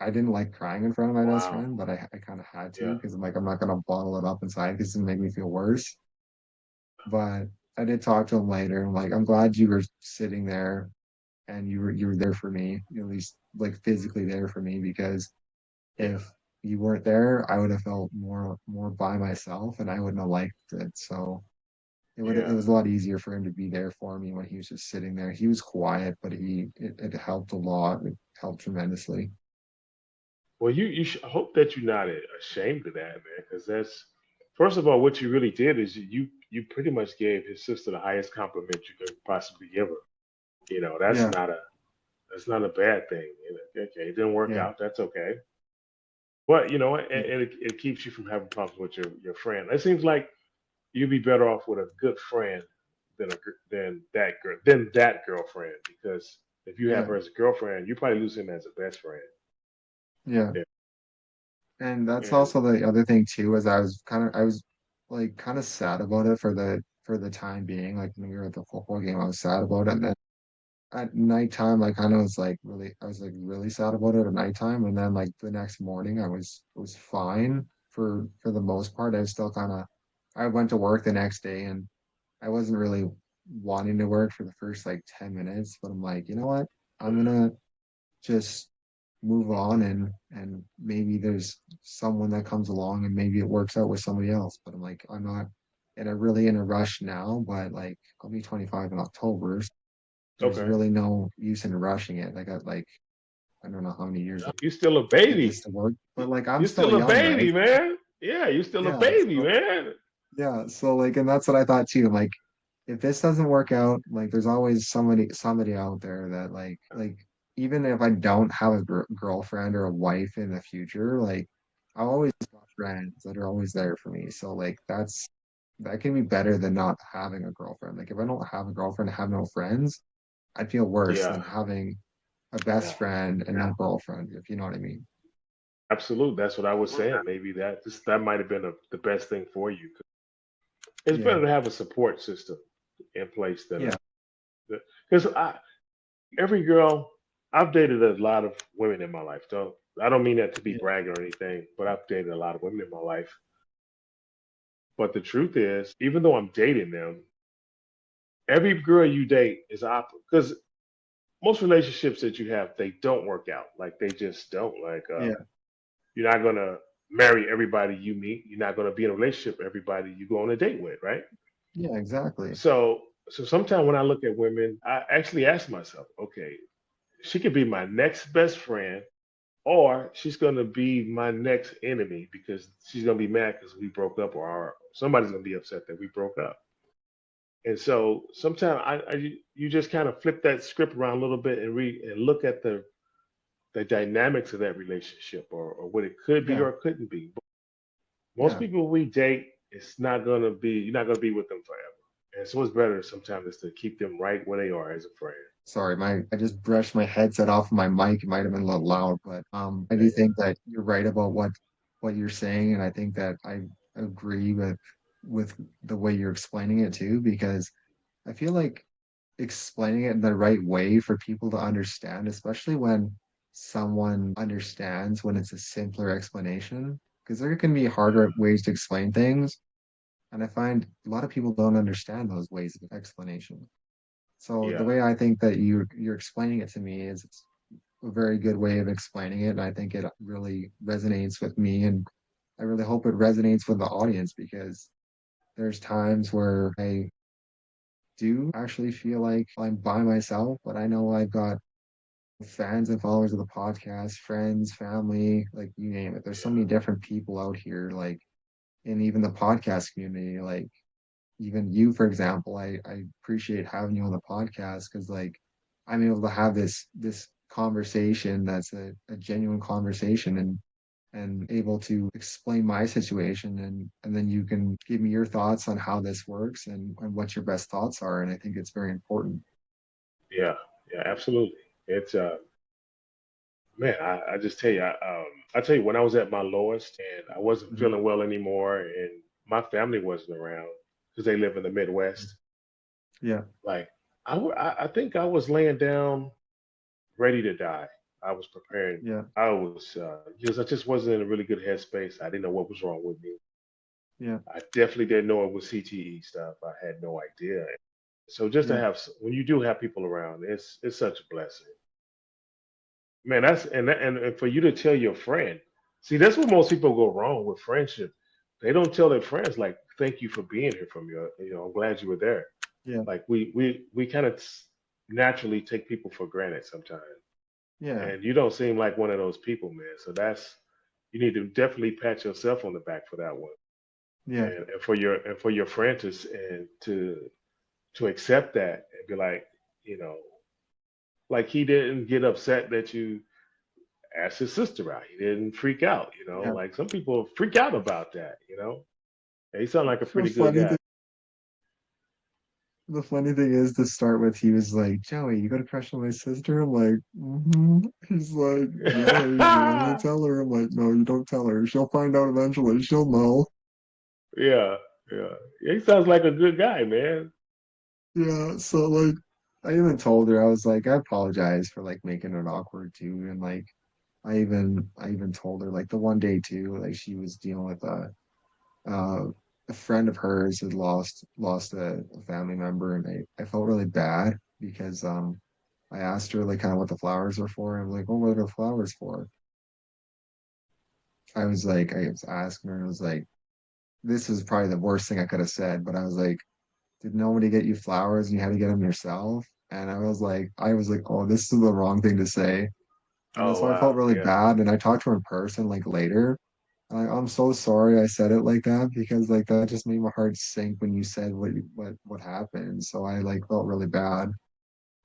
I didn't like crying in front of my best Wow. friend, but I kind of had to Yeah, because I'm like I'm not gonna bottle it up inside because it's gonna make me feel worse. But I did talk to him later. And like, I'm glad you were sitting there and you were there for me, at least like physically there for me, because yeah. if you weren't there, I would have felt more by myself and I wouldn't have liked it. So it Yeah. was a lot easier for him to be there for me when he was just sitting there. He was quiet, but it helped a lot. It helped tremendously. Well, I hope that you're not ashamed of that, man, because that's first of all, what you really did is you pretty much gave his sister the highest compliment you could possibly give her. You know, Yeah, that's not a bad thing. Okay, it didn't work yeah, out. That's okay. But you know, yeah, it keeps you from having problems with your friend. It seems like you'd be better off with a good friend than that girlfriend because if you have yeah, her as a girlfriend, you probably lose him as a best friend. yeah. Yeah. And that's And also the other thing too, is I was like kind of sad about it for the time being. Like when we were at the football game, I was sad about it. And then at nighttime, like I know it's like really I was like really sad about it at nighttime. And then like the next morning I was fine for the most part. I was still kinda I went to work the next day and I wasn't really wanting to work for the first like 10 minutes, but I'm like, you know what? I'm gonna just move on and maybe there's someone that comes along and maybe it works out with somebody else. But I'm like, I'm not in a rush now, but like I'll be 25 in October. So there's okay, really no use in rushing it. I got like I don't know how many years you still a get this baby. to work, but like I'm You're still still a young, right? baby, man. Yeah, you're still a Yeah. baby, So man. yeah, so like and that's what I thought too. Like if this doesn't work out, like there's always somebody out there that like even if I don't have a girlfriend or a wife in the future, like I've always got friends that are always there for me. So like that can be better than not having a girlfriend. Like if I don't have a girlfriend and have no friends, I'd feel worse Yeah, than having a yeah, best friend and no girlfriend, if you know what I mean. absolutely. That's what I was saying. Maybe that might have been the best thing for you. It's Yeah, better to have a support system in place than yeah, a because I every girl I've dated a lot of women in my life. So I don't mean that to be yeah, bragging or anything, but I've dated a lot of women in my life. But the truth is, even though I'm dating them, every girl you date is opposite because most relationships that you have they don't work out. Like they just don't. Like yeah, you're not gonna marry everybody you meet. You're not gonna be in a relationship with everybody you go on a date with, right? yeah, exactly. So sometimes when I look at women, I actually ask myself, okay, she could be my next best friend, or she's gonna be my next enemy because she's gonna be mad because we broke up, or somebody's gonna be upset that we broke up. And so sometimes you just kind of flip that script around a little bit and read and look at the dynamics of that relationship or what it could be Yeah, or couldn't be. Most yeah. people we date, it's not gonna be you're not gonna be with them forever. And so it's better sometimes is to keep them right where they are as a friend. Sorry, my I just brushed my headset off of my mic. It might have been a little loud, but I do think that you're right about what you're saying, and I think that I agree with the way you're explaining it too, because I feel like explaining it in the right way for people to understand, especially when someone understands when it's a simpler explanation, because there can be harder ways to explain things, and I find a lot of people don't understand those ways of explanation. So the Yeah, way I think that you're explaining it to me is it's a very good way of explaining it, and I think it really resonates with me, and I really hope it resonates with the audience because there's times where I do actually feel like I'm by myself, but I know I've got fans and followers of the podcast, friends, family, like you name it. There's so many different people out here, like in even the podcast community, like even you, for example, I appreciate having you on the podcast because like I'm able to have this conversation that's a genuine conversation and able to explain my situation and then you can give me your thoughts on how this works and what your best thoughts are. And I think it's very important. yeah, yeah, absolutely. It's man, I just tell you, I tell you, when I was at my lowest and I wasn't Mhm. feeling well anymore, and my family wasn't around because they live in the Midwest. Yeah, Like I think I was laying down ready to die. I was preparing. yeah, I was because I just wasn't in a really good headspace. I didn't know what was wrong with me. yeah, I definitely didn't know it was CTE stuff. I had no idea. So just to yeah, have when you do have people around, it's such a blessing, man. That's and for you to tell your friend. See, that's where most people go wrong with friendship. they don't tell their friends like, "Thank you for being here for me." I'm glad you were there. Yeah. Like we kind of naturally take people for granted sometimes, Yeah. and you don't seem like one of those people, man. So that's you need to definitely pat yourself on the back for that one, Yeah. and for your friend and to accept that and be like, you know, like he didn't get upset that you asked his sister out. He didn't freak out, Yeah. like some people freak out about that. And he sounded like a The pretty good funny guy. thing, the funny thing is to start with, he was like, Joey, you got a crush on my sister? I'm like, mm-hmm. He's like, yeah, you want me to tell her? I'm like, no, you don't tell her. She'll find out eventually. She'll know. Yeah, yeah. He sounds like a good guy, man. Yeah. So like, I even told her, I was like, I apologize for like making it awkward too. And like, I even told her like the one day too, like she was dealing with uh, a friend of hers had lost a family member, and I felt really bad because I asked her like kind of what the flowers were for. I'm like, oh, what are the flowers for? I was asking her, and I was like, this is probably the worst thing I could have said, but I was like, did nobody get you flowers and you had to get them yourself? And I was like, oh, this is the wrong thing to say. And then Oh so I felt wow, really yeah, bad, and I talked to her in person like later. I'm so sorry I said it like that because like that just made my heart sink when you said what happened. So I like felt really bad.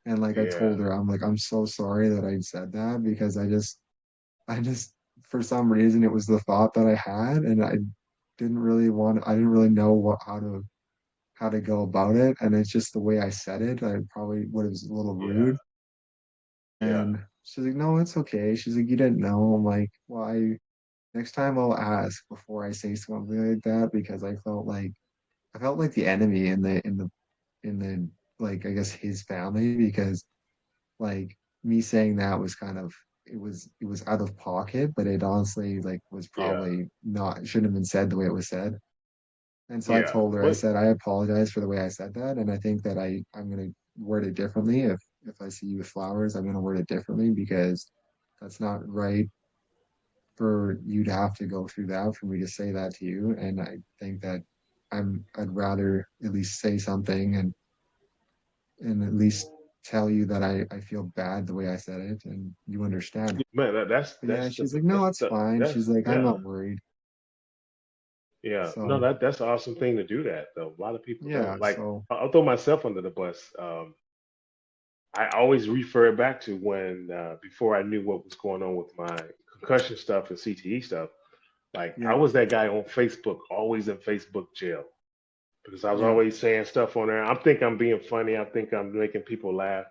And like I yeah, told her, I'm like, I'm so sorry that I said that because I just for some reason it was the thought that I had and I didn't really know how to go about it. And it's just the way I said it. I probably would have was a little yeah, rude. yeah, And she's like, no, it's okay. She's like, you didn't know. I'm like, well, next time I'll ask before I say something like that because I felt like the enemy in the like I guess his family because like me saying that was kind of it was out of pocket, but it honestly like was yeah, probably not shouldn't have been said the way it was said. And so I yeah. told her, I But said, I apologize for the way I said that, and I think that I'm gonna word it differently. If I see you with flowers, I'm gonna word it differently because that's not right for you to have to go through that for me to say that to you. And I think that I'd rather at least say something and at least tell you that I feel bad the way I said it and you understand. man, But yeah, she's like, no, it's fine. that's She's like, I'm yeah, not worried. yeah. No, So that's an awesome thing to do that though. A lot of people yeah, don't like. so I'll throw myself under the bus. I always refer it back to when before I knew what was going on with my concussion stuff and CTE stuff. Like I yeah, was that guy on Facebook, always in Facebook jail because I was yeah, always saying stuff on there. I think I'm being funny. I think I'm making people laugh.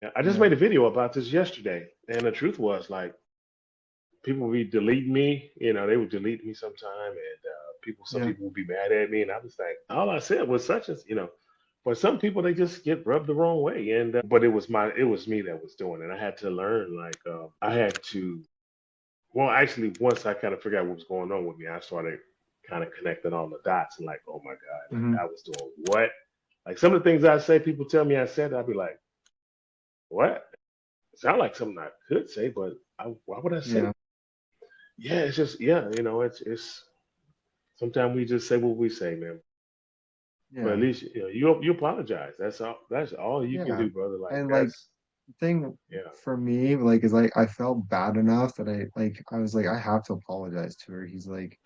Yeah, I just yeah, made a video about this yesterday, and the truth was like people would be deleting me. They would delete me sometime, and some yeah, people would be mad at me, and I was like, all I said was such as. For some people, they just get rubbed the wrong way, and but it was me that was doing it. I had to learn, like I had to. Well, actually, once I kind of figured out what was going on with me, I started kind of connecting all the dots and like, oh my god, like hmm I was doing what? Like some of the things I say, people tell me I said, I'd be like, what? It sound like something I could say, but why would I say? yeah, Yeah, it's just yeah, it's sometimes we just say what we say, man. But at yeah, least you apologize. That's all you can yeah. do, brother. Like And like that's the thing yeah, for me, like, is like I felt bad enough that I was like, I have to apologize to her. He's like,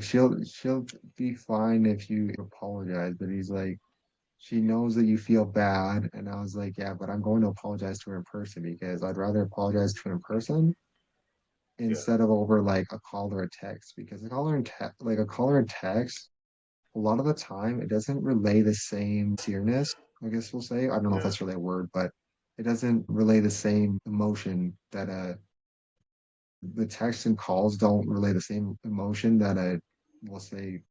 she'll be fine if you apologize, but he's like, she knows that you feel bad. And I was like, yeah, but I'm going to apologize to her in person because I'd rather apologize to her in person yeah, instead of over like a call or a text because a call or a text, a lot of the time it doesn't relay the same serious, I guess we'll say. I don't know if yeah, that's really a word, but it doesn't relay the same emotion that the text and calls don't relay the same emotion that a we'll say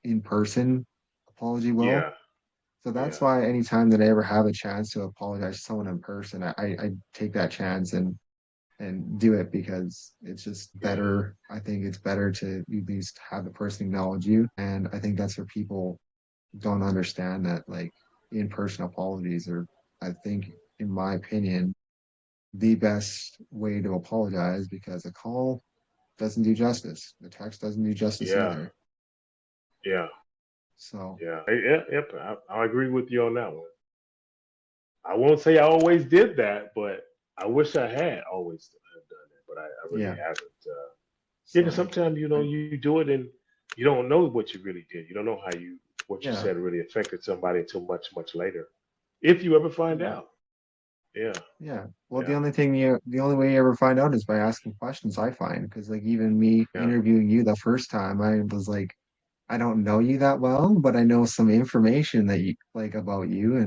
in person apology will. yeah, So that's yeah, why anytime that I ever have a chance to apologize to someone in person, I take that chance and do it because it's just yeah, better. I think it's better to at least have the person acknowledge you. And I think that's where people don't understand that like in-person apologies are, I think, in my opinion, the best way to apologize because a call doesn't do justice. The text doesn't do justice Yeah, either. yeah, So yeah. Yep, I agree with you on that one. I won't say I always did that, but I wish I had always have done that, but I really yeah, haven't. Yeah, because so sometimes I, you do it and you don't know what you really did. You don't know how you what you yeah, said really affected somebody until much later, if you ever find yeah. out. Yeah, Yeah. Well, yeah, the only way you ever find out is by asking questions, I find. Because, like, even me yeah, interviewing you the first time, I was like, I don't know you that well, but I know some information that you like about you.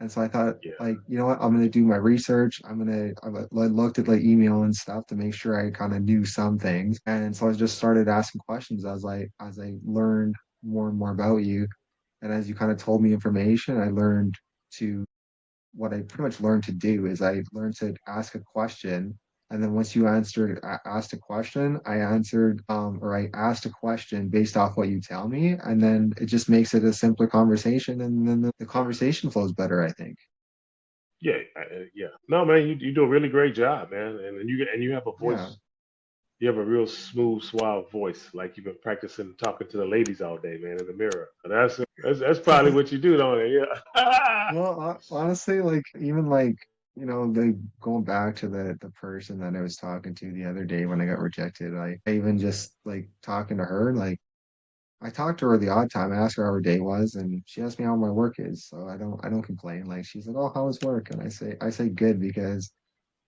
And so I thought, yeah, like, you know what? I'm going to do my research. I looked at like email and stuff to make sure I kind of knew some things. And so I just started asking questions as I learned more and more about you. And as you kind of told me information, I learned to what I pretty much learned to do is I learned to ask a question, and then once you asked a question, I answered or I asked a question based off what you tell me, and then it just makes it a simpler conversation, and then the yeah, conversation flows better, I think. yeah, yeah. No, man, you do a really great job, man, and you have a Yeah. voice. You have a real smooth, suave voice, like you've been practicing talking to the ladies all day, man, in the mirror. And that's probably what you do, don't it? Yeah. Well, honestly, like even like the going back to the person that I was talking to the other day when I got rejected, I even just like talking to her, like I talked to her the odd time. I asked her how her day was, and she asked me how my work is. So I don't complain. Like she's like, "Oh, how was work?" And I say good because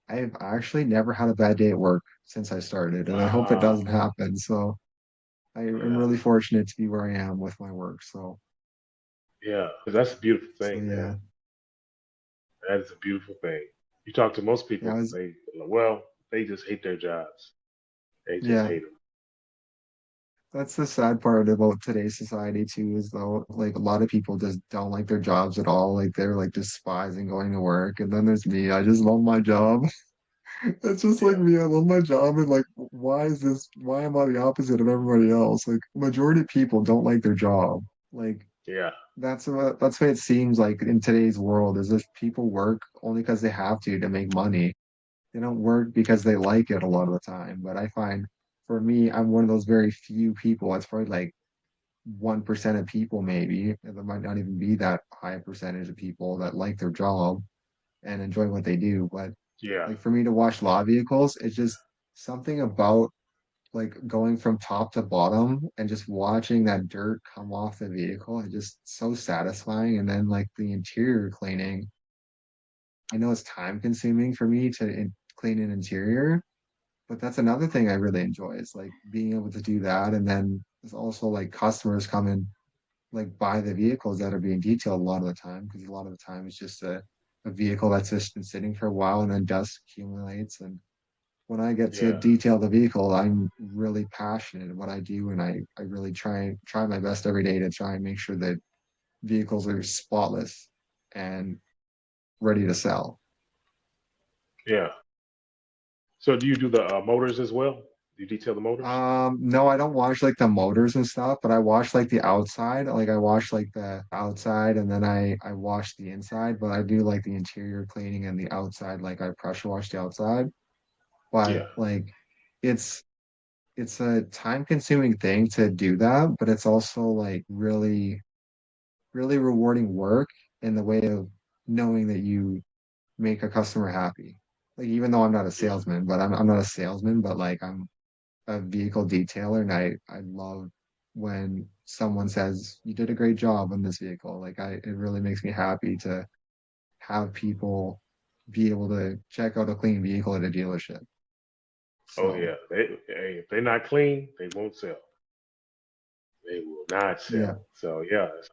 I've actually never had a bad day at work since I started, and I hope it Wow. doesn't happen. So I am Yeah. really fortunate to be where I am with my work. Yeah. That's a beautiful So thing, man. yeah, That is a beautiful thing. You talk to most yeah, I people, was they just hate their jobs. They just yeah. hate them. That's the sad part about today's society too, is though like a lot of people just don't like their jobs at all. Like they're like despising going to work. And then there's me. I just love my job. It's just like Yeah. me. I love my job, and like, why am I the opposite of everybody else? Like, majority of people don't like their job. Like, Yeah. that's what it seems like in today's world. Is if people work only because they have to make money. They don't work because they like it a lot of the time. But I find for me, I'm one of those very few people. It's probably like 1% of people, maybe. And there might not even be that high percentage of people that like their job and enjoy what they do. But Yeah. like for me to wash law vehicles, it's just something about like going from top to bottom and just watching that dirt come off the vehicle. It's just so satisfying. And then like the interior cleaning, I know it's time consuming for me to clean an interior, but that's another thing I really enjoy is like being able to do that. And then there's also like customers come and like buy the vehicles that are being detailed a lot of the time because a lot of the time it's just a vehicle that's just been sitting for a while and then dust accumulates. And when I get to Yeah. detail the vehicle, I'm really passionate in what I do, and I really try my best every day to try and make sure that vehicles are spotless and ready to sell. Yeah. So do you do the motors as well? Do you detail the motors? No, I don't wash like the motors and stuff, but I wash like the outside. Like I wash like the outside and then I wash the inside, but I do like the interior cleaning and the outside, like I pressure wash the outside. Yeah. But like it's it's a time consuming thing to do that, but it's also like really rewarding work in the way of knowing that you make a customer happy. Like even though I'm not a Yeah. salesman, but I'm not a salesman, but like I'm a vehicle detailer, and I love when someone says you did a great job on this vehicle. Like it really makes me happy to have people be able to check out a clean vehicle at a dealership. Oh So yeah. Hey, if they're not clean, they won't sell. They will not yeah. sell. So yeah, it's a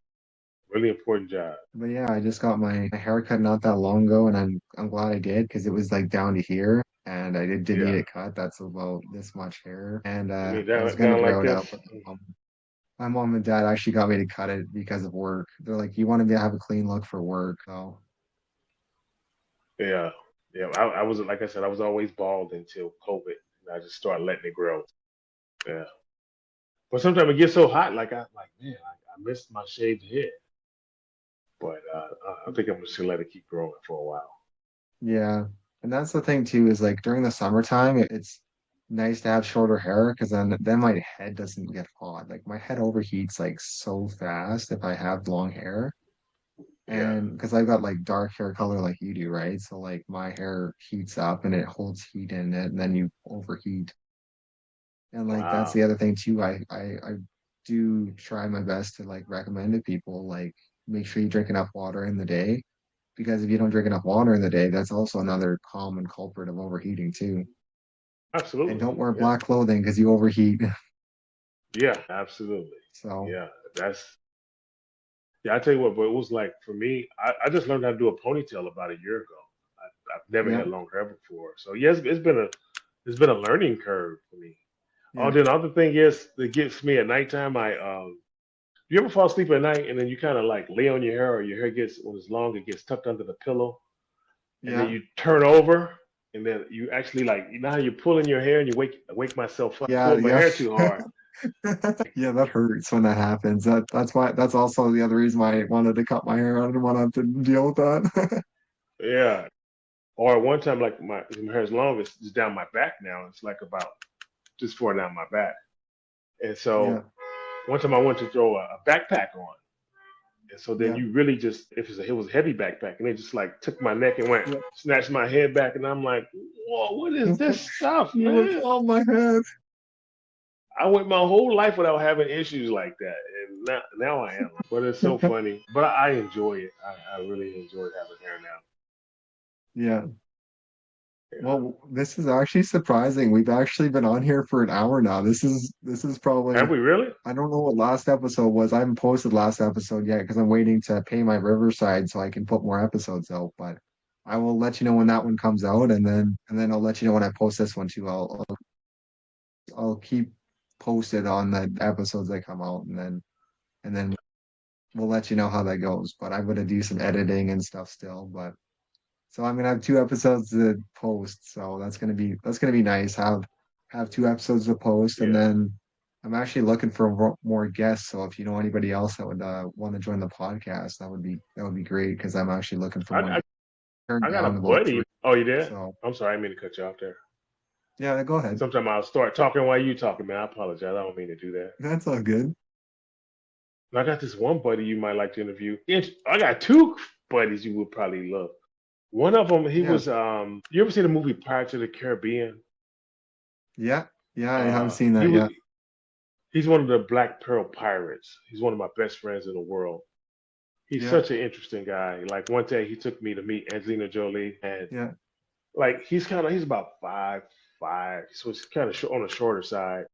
really important job. But yeah, I just got my haircut not that long ago, and I'm glad I did because it was like down to here, and did need Yeah. it cut. That's about this much hair, and You mean I was gonna down like grow it this? out, but my mom and dad actually got me to cut it because of work. They're like, you want to have a clean look for work, so Yeah. Yeah. I was like I said, I was always bald until COVID, and I just started letting it grow. Yeah. But sometimes it gets so hot, like man, I missed my shaved head. But I think I'm just gonna let it keep growing for a while. yeah. And that's the thing too, is like during the summertime, it's nice to have shorter hair because then my head doesn't get hot. Like my head overheats like so fast if I have long hair. Yeah. And because I've got like dark hair color like you do, right? So like my hair heats up and it holds heat in it, and then you overheat. And like that's the Wow. other thing too. I do try my best to like recommend to people like make sure you drink enough water in the day because if you don't drink enough water in the day, that's also another common culprit of overheating too. And Absolutely. don't wear Yeah. black clothing because you overheat. Yeah. Absolutely. So Yeah. That's yeah. I tell you what, but it was like for me. I just learned how to do a ponytail about a year ago. I've never yeah, had long hair before, so yes, it's been a learning curve for me. Oh, yeah, then the other thing is that gets me at nighttime. You ever fall asleep at night and then you kind of like lay on your hair, or your hair gets when it's long, it gets tucked under the pillow, and then yeah, you turn over, and then you actually like you know how you're pulling your hair and you wake myself up, yeah, pull my yeah. hair too hard. Yeah, that hurts when that happens. That's why that's also the other reason why I wanted to cut my hair. I didn't want to have to deal with that. Yeah. Or at one time, like my hair's long, it's down my back now. It's like about just far down my back. And Yeah, so one time I went to throw a backpack on. And so then yeah, you really just, if it was a heavy backpack, and it just like took my neck and went, yeah. snatched my head back. And I'm like, whoa, what is this stuff, You're like, man? oh my head. I went my whole life without having issues like that. And now I am. But it's so funny. But I enjoy it. I really enjoy having hair now. Yeah. Yeah. Well, this is actually surprising. We've actually been on here for an hour now. This is Have probably we really? I don't know what last episode was. I haven't posted last episode yet because I'm waiting to pay my Riverside so I can put more episodes out. But I will let you know when that one comes out, and then I'll let you know when I post this one too. I'll keep posted on the episodes that come out, and then we'll let you know how that goes. But I'm gonna do some editing and stuff still. But so I'm gonna have two episodes to post. So that's gonna be nice. Have two episodes to post, and Yeah. then I'm actually looking for more guests. So if you know anybody else that would want to join the podcast, that would be great because I'm actually looking for I, more. I, Turned I got a down about buddy. three. Oh, you did? So I'm sorry. I didn't mean to cut you off there. yeah, go ahead. Sometimes I'll start talking while you talking, man. I apologize. I don't mean to do that. That's all good. I got this one buddy you might like to interview. I got two buddies you would probably love. One of them, he Yeah, was. You ever seen the movie Pirates of the Caribbean? yeah, yeah. I have seen He that. was. Yeah, He's one of the Black Pearl pirates. He's one of my best friends in the world. He's yeah, such an interesting guy. Like one day he took me to meet Angelina Jolie, and yeah, like he's about 5'5", so he's kind of on the shorter side.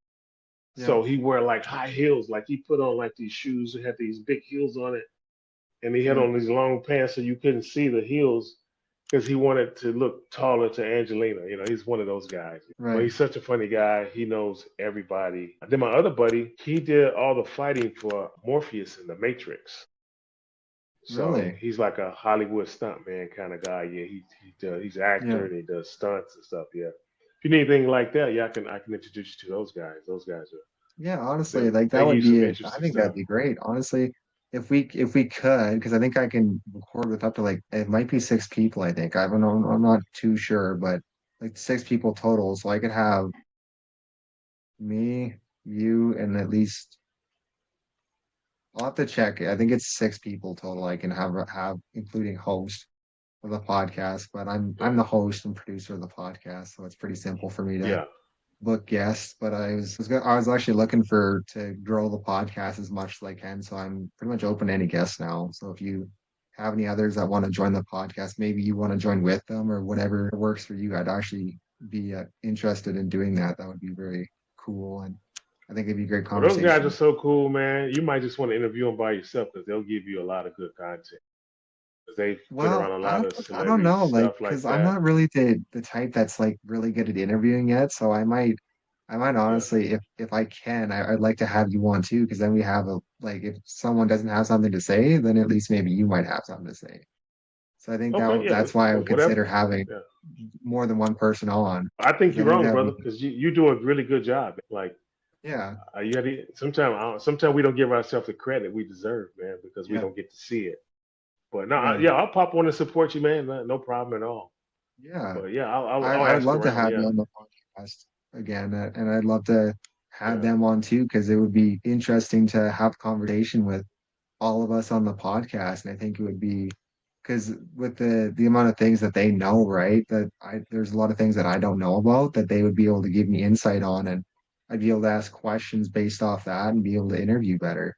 yeah, So he wear like high heels, like he put on like these shoes that had these big heels on it, and he had yeah. on these long pants so you couldn't see the heels because he wanted to look taller to Angelina. You know, he's one of those guys. But Right. he's such a funny guy. He knows everybody. Then my other buddy, he did all the fighting for Morpheus in the Matrix. So Really? he's like a Hollywood stuntman kind of guy. Yeah, he's an actor Yeah. and he does stunts and stuff. Yeah. If you need anything like that, yeah, I can introduce you to those guys. Those guys are Yeah, honestly, they like they that give would you some be I interesting think stuff. that'd be great. Honestly, if we could, because I think I can record with up to like it might be six people, I think. I don't know, I'm not too sure, but like six people total. So I could have me, you, and at least I'll have to check. I think it's six people total I can have including host of the podcast, but I'm Yeah. the host and producer of the podcast, so it's pretty simple for me to Yeah. book guests, but I was actually looking for to grow the podcast as much as I can. So I'm pretty much open to any guests now. So if you have any others that want to join the podcast, maybe you want to join with them or whatever works for you, I'd actually be interested in doing that. That would be very cool, and I think it'd be a great Well, those guys are conversation. so cool, man. You might just want to interview them by yourself because they'll give you a lot of good content. Because they've been around Well, a I lot don't, of I don't celebrities, know, like, stuff like because I'm that. not really the type that's like really good at interviewing yet. So I might Yeah. honestly, if I can, I'd like to have you on too, because then we have a like if someone doesn't have something to say, then at least maybe you might have something to say. So I think Okay. Yeah. that's why I would Whatever. consider having Yeah. more than one person on, I think because I you're think wrong, that would brother, be because you do a really good job. Like yeah, you got to sometimes we don't give ourselves the credit we deserve, man, because we yeah, don't get to see it. But no, yeah, yeah, I'll pop on and support you, man. No problem at all. yeah. But yeah, I I'll I would ask love to around. have you Yeah. on the podcast. again, and I'd love to have Yeah, them on too because it would be interesting to have conversation with all of us on the podcast. And I think it would be because with the amount of things that they know, right? That I there's a lot of things that I don't know about that they would be able to give me insight on, and I'd be able to ask questions based off that and be able to interview better.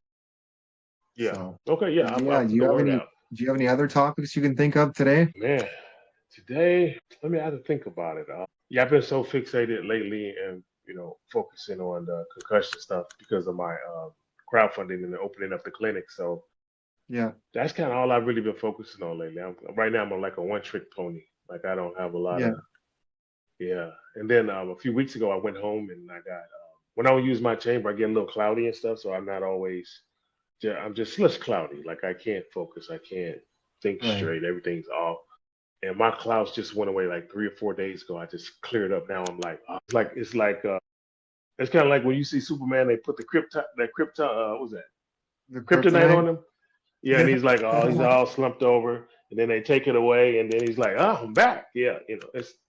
yeah. So, Okay, yeah. but I'll yeah, put the word out, do you have any other topics you can think of today? man. Today, let me have to think about it. Yeah, I've been so fixated lately, and focusing on the concussion stuff because of my crowdfunding and the opening up the clinic. So Yeah, that's kind of all I've really been focusing on lately. Right now, I'm on like a one trick pony. Like I don't have a lot yeah, of yeah. And then a few weeks ago, I went home and I got when I don't use my chamber, I get a little cloudy and stuff. So I'm not always. Yeah, I'm just less cloudy. Like I can't focus. I can't think right. straight. Everything's off. And my clouds just went away like 3 or 4 days ago. I just cleared up. Now I'm like, it's kind of like when you see Superman, they put the what was that The kryptonite kryptonite. on him. Yeah, and he's like, oh, he's all slumped over, and then they take it away, and then he's like, oh, I'm back. Yeah,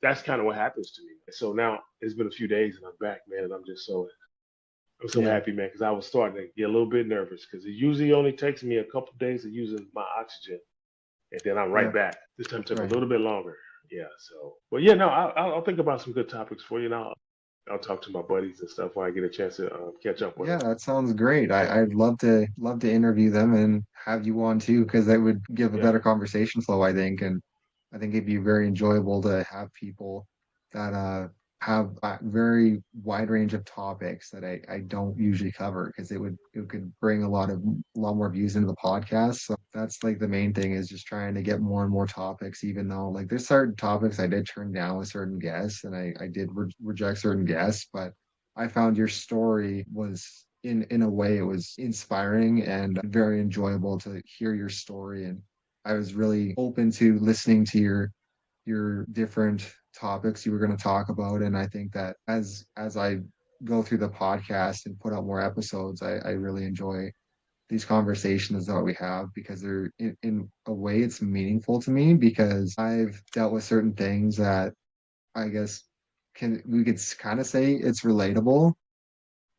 that's kind of what happens to me. So now it's been a few days, and I'm back, man, and I'm so Yeah, happy, man, because I was starting to get a little bit nervous because it usually only takes me a couple days of using my oxygen, and then I'm right yeah, back. This time took a right. little bit longer. Yeah. So, but yeah, no, I'll think about some good topics for you now. I'll talk to my buddies and stuff when I get a chance to catch up with Yeah, them. that sounds great. I'd love to interview them and have you on too, because that would give a Yeah. better conversation flow, I think. And I think it'd be very enjoyable to have people that have a very wide range of topics that I don't usually cover because it could bring a lot more views into the podcast. So that's like the main thing is just trying to get more and more topics, even though like there's certain topics I did turn down with certain guests and I did reject certain guests, but I found your story was in a way it was inspiring and very enjoyable to hear your story, and I was really open to listening to your different topics you were going to talk about, and I think that as I go through the podcast and put out more episodes, I really enjoy these conversations that we have because they're in a way it's meaningful to me because I've dealt with certain things that I guess can we could kind of say it's relatable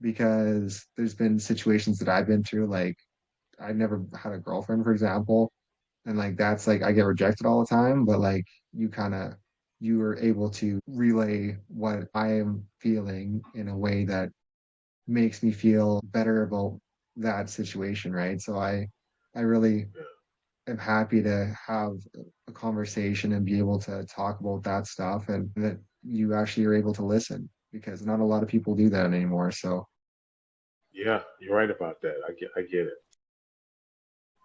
because there's been situations that I've been through, like I've never had a girlfriend, for example, and like that's like I get rejected all the time, but like you kind of you were able to relay what I am feeling in a way that makes me feel better about that situation, right? So I really am happy to have a conversation and be able to talk about that stuff and that you actually are able to listen because not a lot of people do that anymore. So Yeah, you're right about that. I get it.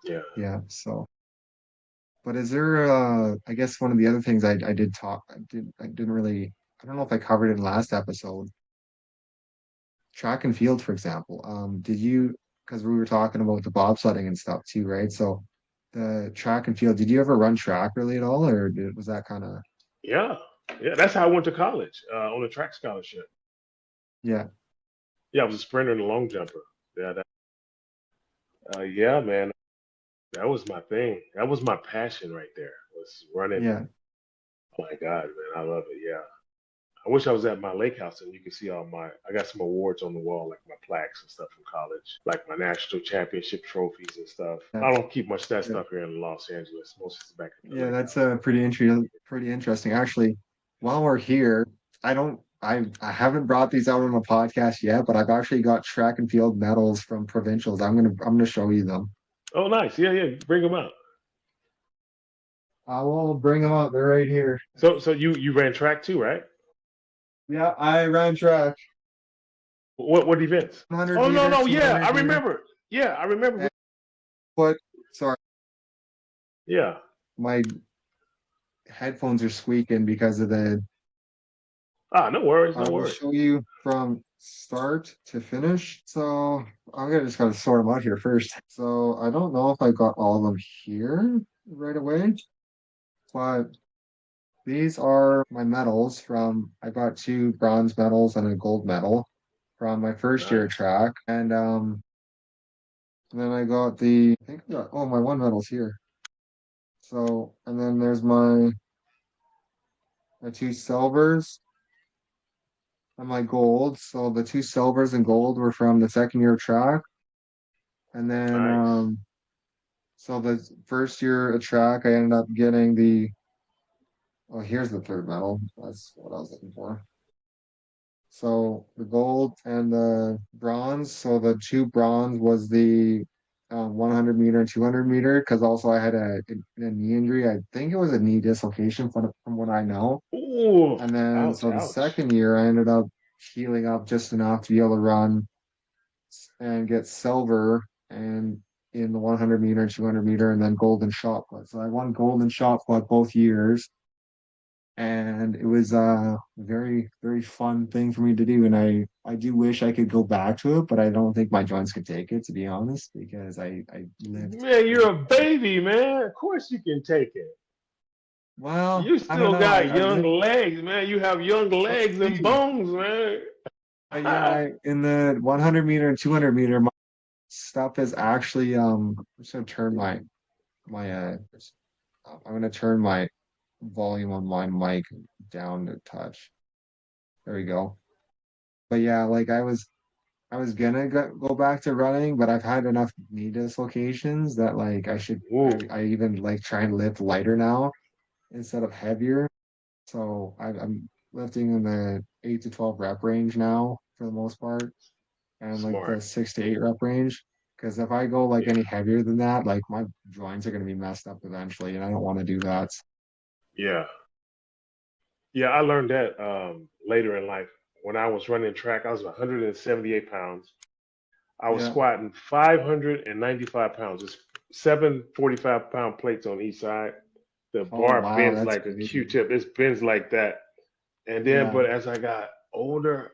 Yeah. yeah, so but is there I guess one of the other things I did talk I didn't really I don't know if I covered it in the last episode. Track and field, for example. Did you because we were talking about the bobsledding and stuff too, right? So the track and field, did you ever run track really at all or was that kind of Yeah. Yeah. That's how I went to college on a track scholarship. yeah, Yeah, I was a sprinter and a long jumper. Yeah. Yeah, man. That was my thing. That was my passion right there. Was running. yeah. Oh my God, man, I love it. Yeah. I wish I was at my lake house and you can see all my. I got some awards on the wall, like my plaques and stuff from college, like my national championship trophies and stuff. Yeah. I don't keep much of that Yeah. stuff here in Los Angeles. Most of it's back at the Yeah, lake that's house. pretty interesting. Actually, while we're here, I haven't brought these out on the podcast yet, but I've actually got track and field medals from provincials. I'm gonna show you them. Oh, nice. Yeah, yeah. Bring them out. I will bring them up. They're right here. So you ran track too, right? Yeah, I ran track, What events? 100 Oh no meter, no yeah, I 200 meter, remember. Yeah, I remember. and foot. Sorry, Yeah. my headphones are squeaking because of the. Ah, no worries, no I will worries. show you from start to finish. So I'm gonna just gotta sort them out here first. So I don't know if I got all of them here right away, but these are my medals from. I got two bronze medals and a gold medal from my first year of Nice. track, and then I got the. I think I got oh my one medal's here. So and then there's my two silvers I'm like gold. So the two silvers and gold were from the second year of track. And then Nice. so the first year of track I ended up getting the oh here's the third medal. That's what I was looking for. So the gold and the bronze. So the two bronze was the 100 meter and 200 meter because also I had a knee injury. I think it was a knee dislocation from what I know. Ooh, And then ouch, so the ouch. second year I ended up healing up just enough to be able to run and get silver and in the 100 meter and 200 meter and then golden shot put. So I won golden shot put both years and it was a very very fun thing for me to do and I do wish I could go back to it but I don't think my joints could take it to be honest because I lived Man, pretty you're a baby, man. Of course you can take it. well You I don't still know got I young lived legs, man. You have young let's legs and see bones, man. yeah I in the 100 meter and 200 meter my stuff is actually I'm just gonna turn my I'm gonna turn my volume on my mic down to touch. There we go. But yeah, like I was gonna go back to running, but I've had enough knee dislocations that like Ooh, I even like try and lift lighter now instead of heavier. So I'm lifting in the 8 to 12 rep range now for the most part, and like smart. the 6 to 8 rep range. Because if I go like Yeah, any heavier than that, like my joints are gonna be messed up eventually, and I don't want to do that. yeah, yeah. I learned that later in life. When I was running track, I was 178 pounds. I was Yeah. squatting 595 pounds. It's seven 45-pound plates on each side. The Oh bar wow, bends that's like a crazy. Q-tip. It bends like that. And then, Yeah. but as I got older,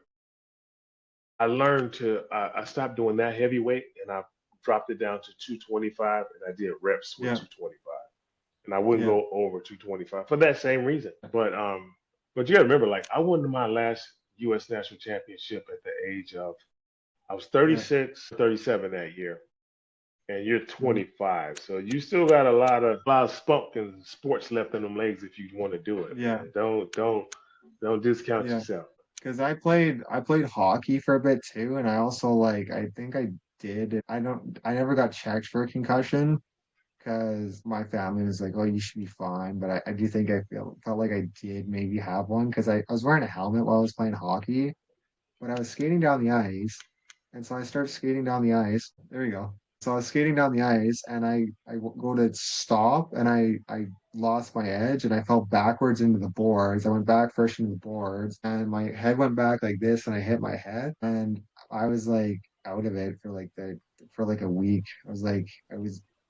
I learned I stopped doing that heavy weight and I dropped it down to 225 and I did reps with Yeah. 225. And I wouldn't Yeah. go over 225 for that same reason. But you gotta remember, like I won my last US national championship at the age of I was Yeah. 36, 37 that year. And you're Mhm. 25. So you still got a lot of spunk and sports left in them legs if you want to do it, Yeah. man. Don't discount Yeah. yourself. Because I played hockey for a bit too, and I also like I think I did it. I never got checked for a concussion because my family was like, "Oh, you should be fine." But I do think I felt like I did maybe have one because I was wearing a helmet while I was playing hockey, but I was skating down the ice, and so I started skating down the ice. There you go. So I was skating down the ice, and go to stop, and I lost my edge, and I fell backwards into the boards. I went back first into the boards, and my head went back like this, and I hit my head, and I was like out of it for like a week.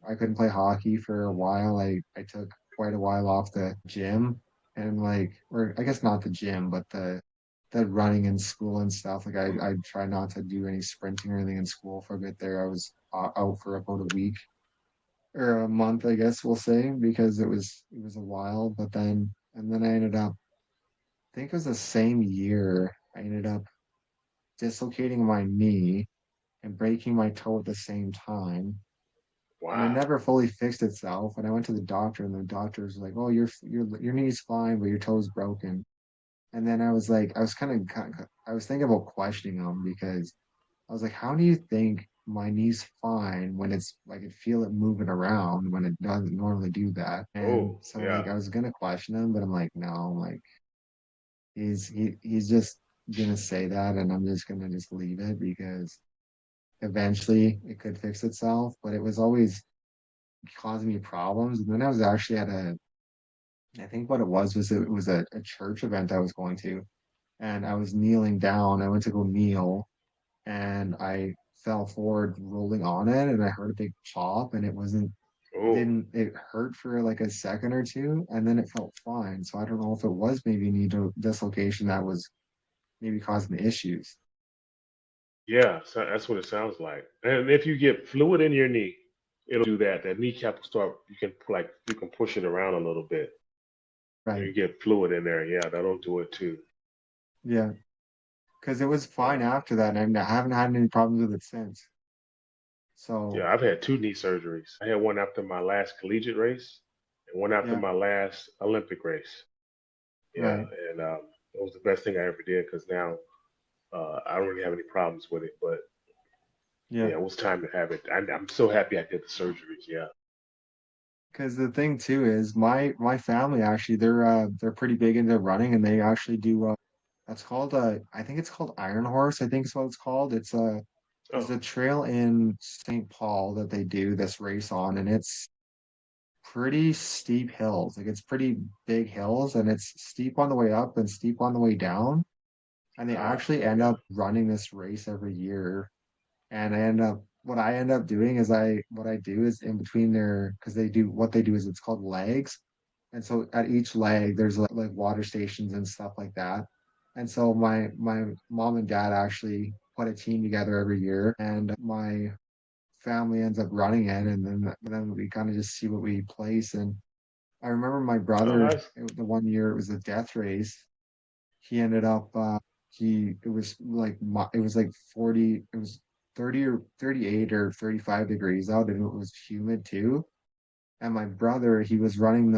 I couldn't play hockey for a while. I took quite a while off the gym, and like or I guess not the gym, but the running in school and stuff. Like I try not to do any sprinting or anything in school for a bit there. I was out for about a week or a month, I guess we'll say, because it was a while. But then and then I ended up, I think it was the same year, I ended up dislocating my knee and breaking my toe at the same time. And it Wow. never fully fixed itself. And I went to the doctor, and the doctor was like, "Oh, your knee's fine, but your toe's broken." And then I was like, I was thinking about questioning him because I was like, how do you think my knee's fine when it's like I feel it moving around when it doesn't normally do that? And Oh, so yeah. like I was gonna question him, but I'm like, no, like he's just gonna say that, and I'm just gonna just leave it because eventually it could fix itself. But it was always causing me problems. And then I was actually at I think what it was a church event I was going to, and I was kneeling down. I went to go kneel and I fell forward rolling on it and I heard a big pop and Oh, it hurt for like a second or two and then it felt fine. So I don't know if it was maybe a knee dislocation that was maybe causing the issues. yeah. So that's what it sounds like. And if you get fluid in your knee, it'll do that. That kneecap will start. You can push it around a little bit. Right. You get fluid in there. Yeah, that'll do it too. Yeah. Because it was fine Yeah. after that and I haven't had any problems with it since. So Yeah, I've had two knee surgeries. I had one after my last collegiate race and one after yeah, my last Olympic race. Yeah, right. and it was the best thing I ever did because now I don't really have any problems with it, but Yeah. yeah, it was time to have it. I'm so happy I did the surgeries. Yeah. Because the thing too is my family actually they're pretty big into running and they actually do that's called I think it's called Iron Horse, I think is what it's called. It's there's Oh, a trail in St. Paul that they do this race on and it's pretty steep hills. Like it's pretty big hills and it's steep on the way up and steep on the way down. And they actually end yeah. up running this race every year. And what I end up doing is what I do is in between their, because they do, what they do is it's called legs. And so at each leg, there's like water stations and stuff like that. And so my mom and dad actually put a team together every year, and my family ends up running it, and then we kind of just see what we place. And I remember my Oh, brother, nice. the one year it was a death race. He ended up he it was like 40, it was 30 or 38 or 35 degrees out and it was humid too. And my brother, he was running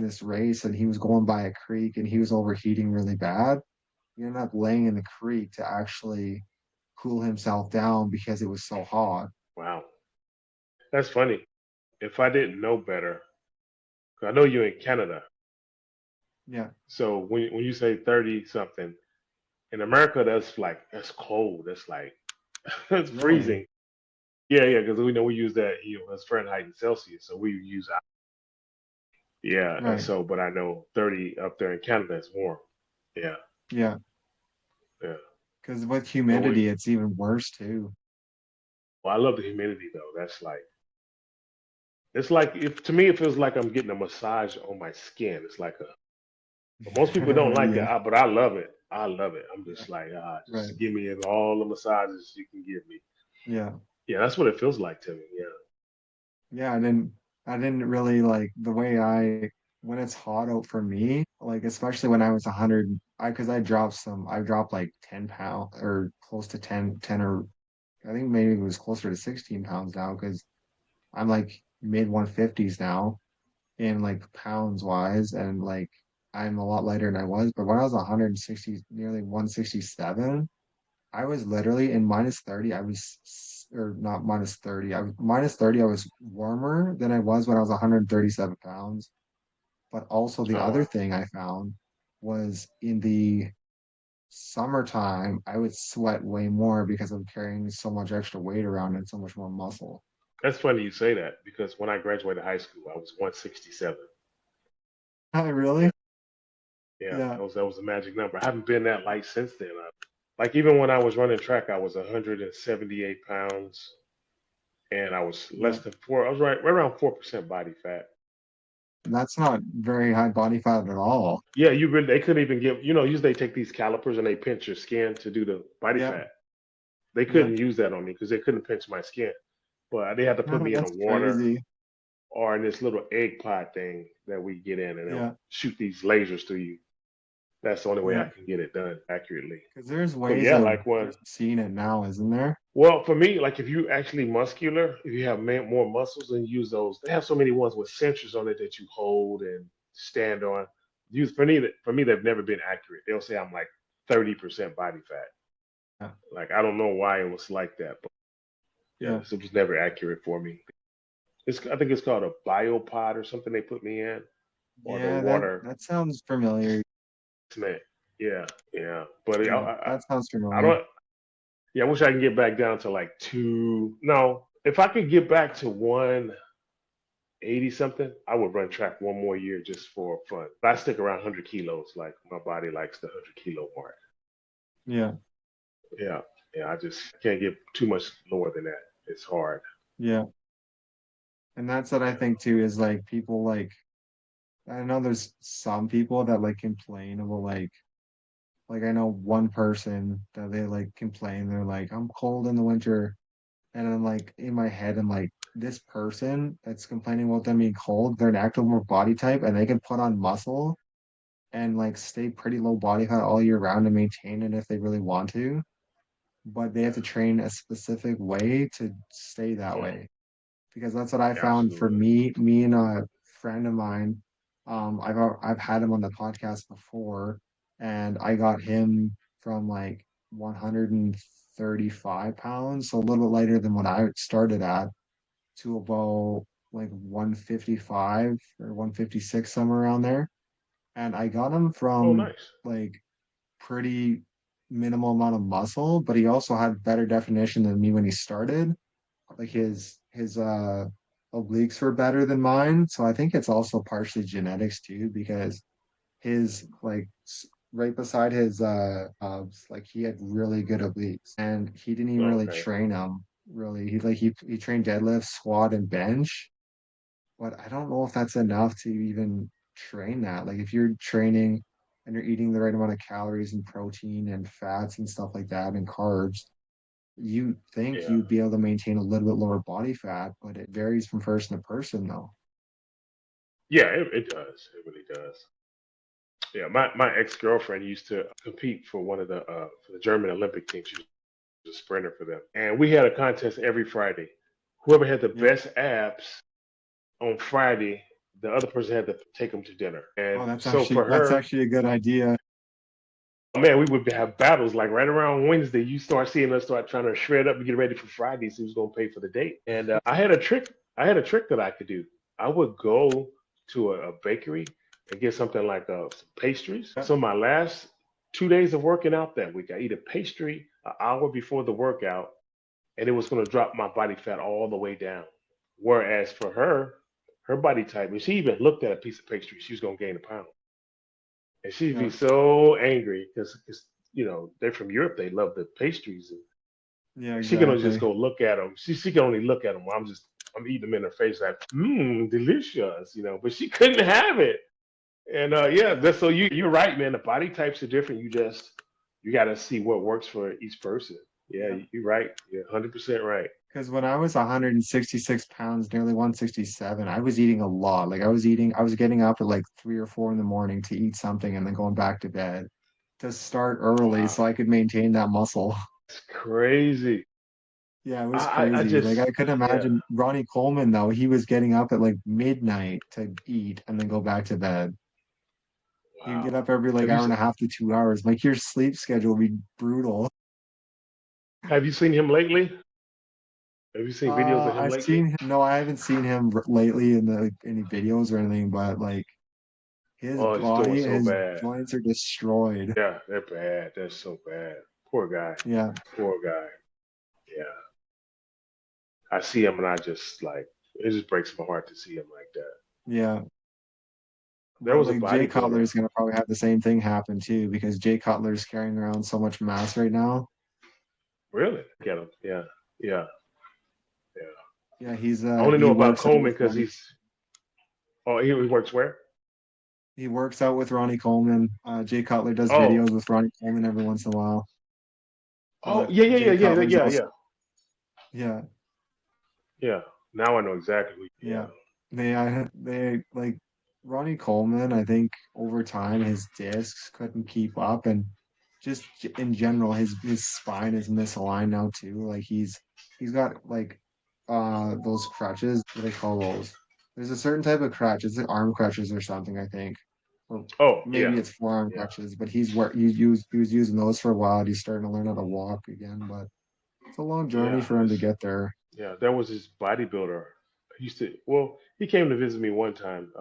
this race and he was going by a creek and he was overheating really bad. He ended up laying in the creek to actually cool himself down because it was so hot. Wow. That's funny. If I didn't know better, 'cause I know you're in Canada. Yeah, So when you say 30 something, in America, that's cold. That's like, it's really. freezing. Yeah, yeah, because we know we use that, as Fahrenheit and Celsius. So we use, yeah. And Right. so, but I know 30 up there in Canada is warm. Yeah, Yeah. yeah. Because with But humidity, it's even worse too. well, I love the humidity though. It's like, if to me, it feels like I'm getting a massage on my skin. It's like a, but most people don't like Yeah, that, but I love it. I love it. I'm yeah, just like, right. just give me all the massages you can give me. Yeah. Yeah, that's what it feels like to me. Yeah. Yeah, I didn't really like the way when it's hot out for me, like especially when I was 100, because I dropped like 10 pounds or close to 10 or I think maybe it was closer to 16 pounds now because I'm like mid 150s now in like pounds wise and like I'm a lot lighter than I was, but when I was 160, nearly 167, I was literally in minus 30. Or not minus 30. I was minus 30. I was warmer than I was when I was 137 pounds. But also, the Oh other wow. thing I found was in the summertime, I would sweat way more because I'm carrying so much extra weight around and so much more muscle. That's funny you say that because when I graduated high school, I was 167. Really? Yeah, yeah, Yeah. that was a magic number. I haven't been that light since then. Like even when I was running track, I was 178 pounds, and I was less Yeah. than four. I was right around 4% body fat. That's not very high body fat at all. Yeah, you really they couldn't even give. Usually they take these calipers and they pinch your skin to do the body Yeah. fat. They Yeah. couldn't use that on me because they couldn't pinch my skin. But they had to put me in the That's water crazy. or in this little egg pod thing that we get in, and they'll Yeah. shoot these lasers through you. That's the only way I Yeah. can get it done accurately. Because there's But ways yeah, of like when, seeing it now, isn't there? well, for me, like if you actually muscular, if you have more muscles and use those, they have so many ones with sensors on it that you hold and stand on. Use for me, they've never been accurate. They'll say I'm like 30% body fat. Yeah. Like I don't know why it was like that, but yeah, Yeah. this was never accurate for me. I think it's called a biopod or something they put me in, or the Yeah, that water that sounds familiar. cement. Yeah, yeah. But Yeah, that sounds I familiar. don't. Yeah, I wish I can get back down to like two. No, if I could get back to 180 something, I would run track one more year just for fun. But I stick around 100 kilos. Like my body likes the 100 kilo mark. Yeah, Yeah, yeah. I just can't get too much lower than that. It's hard. yeah. And that's what I Yeah, think too is like people like I know there's some people that like complain about like I know one person that they like complain, they're like, I'm cold in the winter. And I'm like in my head, I'm like, this person that's complaining about them being cold, they're an ectomorph body type and they can put on muscle and like stay pretty low body fat all year round and maintain it if they really want to. But they have to train a specific way to stay that yeah, way. Because that's what I found for absolutely. me and a friend of mine. I've had him on the podcast before, and I got him from like 135 pounds, so a little bit lighter than what I started at, to about like 155 or 156, somewhere around there. And I got him Oh, from nice. like pretty minimal amount of muscle, but he also had better definition than me when he started. Like his obliques were better than mine. So I think it's also partially genetics too, because his like right beside his abs, like he had really good obliques, and he didn't even really Okay. train them really. He trained deadlift, squat, and bench, but I don't know if that's enough to even train that. Like if you're training and you're eating the right amount of calories and protein and fats and stuff like that and carbs, you think Yeah. you'd be able to maintain a little bit lower body fat, but it varies from person to person though. Yeah, it does. It really does. Yeah, my ex girlfriend used to compete for one of the for the German Olympic team. She was a sprinter for them, and we had a contest every Friday. Whoever had the Yep. best abs on Friday, the other person had to take them to dinner. Oh, And that's so actually for that's her, actually a good idea. man, we would have battles like right around Wednesday. You start seeing us start trying to shred up and get ready for Friday. So who's going to pay for the date? And I had a trick. I had a trick that I could do. I would go to a bakery and get something like some pastries. Yep. So my last 2 days of working out that week, I eat a pastry an hour before the workout, and it was going to drop my body fat all the way down. Whereas for her, her body type, if she even looked at a piece of pastry, she was going to gain a pound. And she'd be Yeah. so angry because they're from Europe. They love the pastries, and Yeah, she can only just exactly. go look at them. She can only look at them. I'm eating them in her face like delicious, But she couldn't have it. And yeah, Yeah. so you're right, man. The body types are different. You got to see what works for each person. Yeah, Yeah. you're right. You're 100% right. Because when I was 166 pounds, nearly 167, I was eating a lot. Like I was getting up at like 3 or 4 in the morning to eat something and then going back to bed to start early Wow, so I could maintain that muscle. it's crazy. Yeah, it was I crazy. Like just I couldn't yeah. imagine Ronnie Coleman though. He was getting up at like midnight to eat and then go back to bed. He'd get Wow. up every like Have you hour and se- a half to 2 hours. Like your sleep schedule would be brutal. have you seen him lately? Have you seen videos of him I've lately? seen him. No, I haven't seen him lately in the any videos or anything, but like his Oh, he's doing body, so his bad. joints are destroyed. Yeah, they're bad. They're so bad. Poor guy. Yeah, Poor guy. Yeah. I see him and I just like it just breaks my heart to see him like that. yeah. There But was a like Jay Cutler bodybuilder. is gonna probably have the same thing happen too, because Jay Cutler's carrying around so much mass right now. Really? Get him. Yeah. Yeah. Yeah. Yeah, I only he know about works out Coleman with because he works where? He works out with Ronnie Coleman. Jay Cutler does Oh. videos with Ronnie Coleman every once in a while. Oh But yeah, yeah, yeah, Jay yeah, Cutler's yeah, also yeah. yeah, Yeah. Now I know exactly yeah. yeah. They like Ronnie Coleman, I think over time his discs couldn't keep up, and just in general his spine is misaligned now too. Like he's got like those crutches. What do they call those? There's a certain type of crutch. It's like arm crutches or something, I think. Or Oh, maybe yeah. it's forearm Yeah. crutches, but he was using those for a while. He's starting to learn how to walk again, but it's a long journey Yeah. for him to get there. There was this bodybuilder. He used to, well, he came to visit me one time.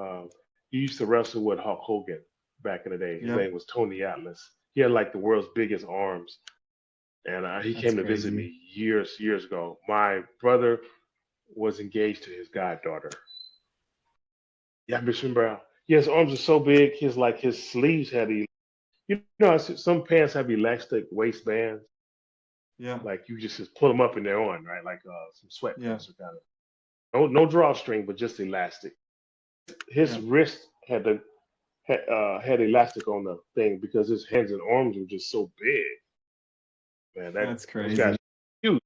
He used to wrestle with Hulk Hogan back in the day. His Yep, name was Tony Atlas. He had like the world's biggest arms. And he that's came to visit crazy. me years ago. My brother was engaged to his goddaughter. Yeah, Mr. Brown. Yeah, his arms are so big. His sleeves had some pants have elastic waistbands. Yeah, Like you just pull them up and they're on, right? Like some yeah, sweatpants or kind of no drawstring, but just elastic. His yeah, wrist had elastic on the thing because his hands and arms were just so big. Man, that that's those guys crazy. huge.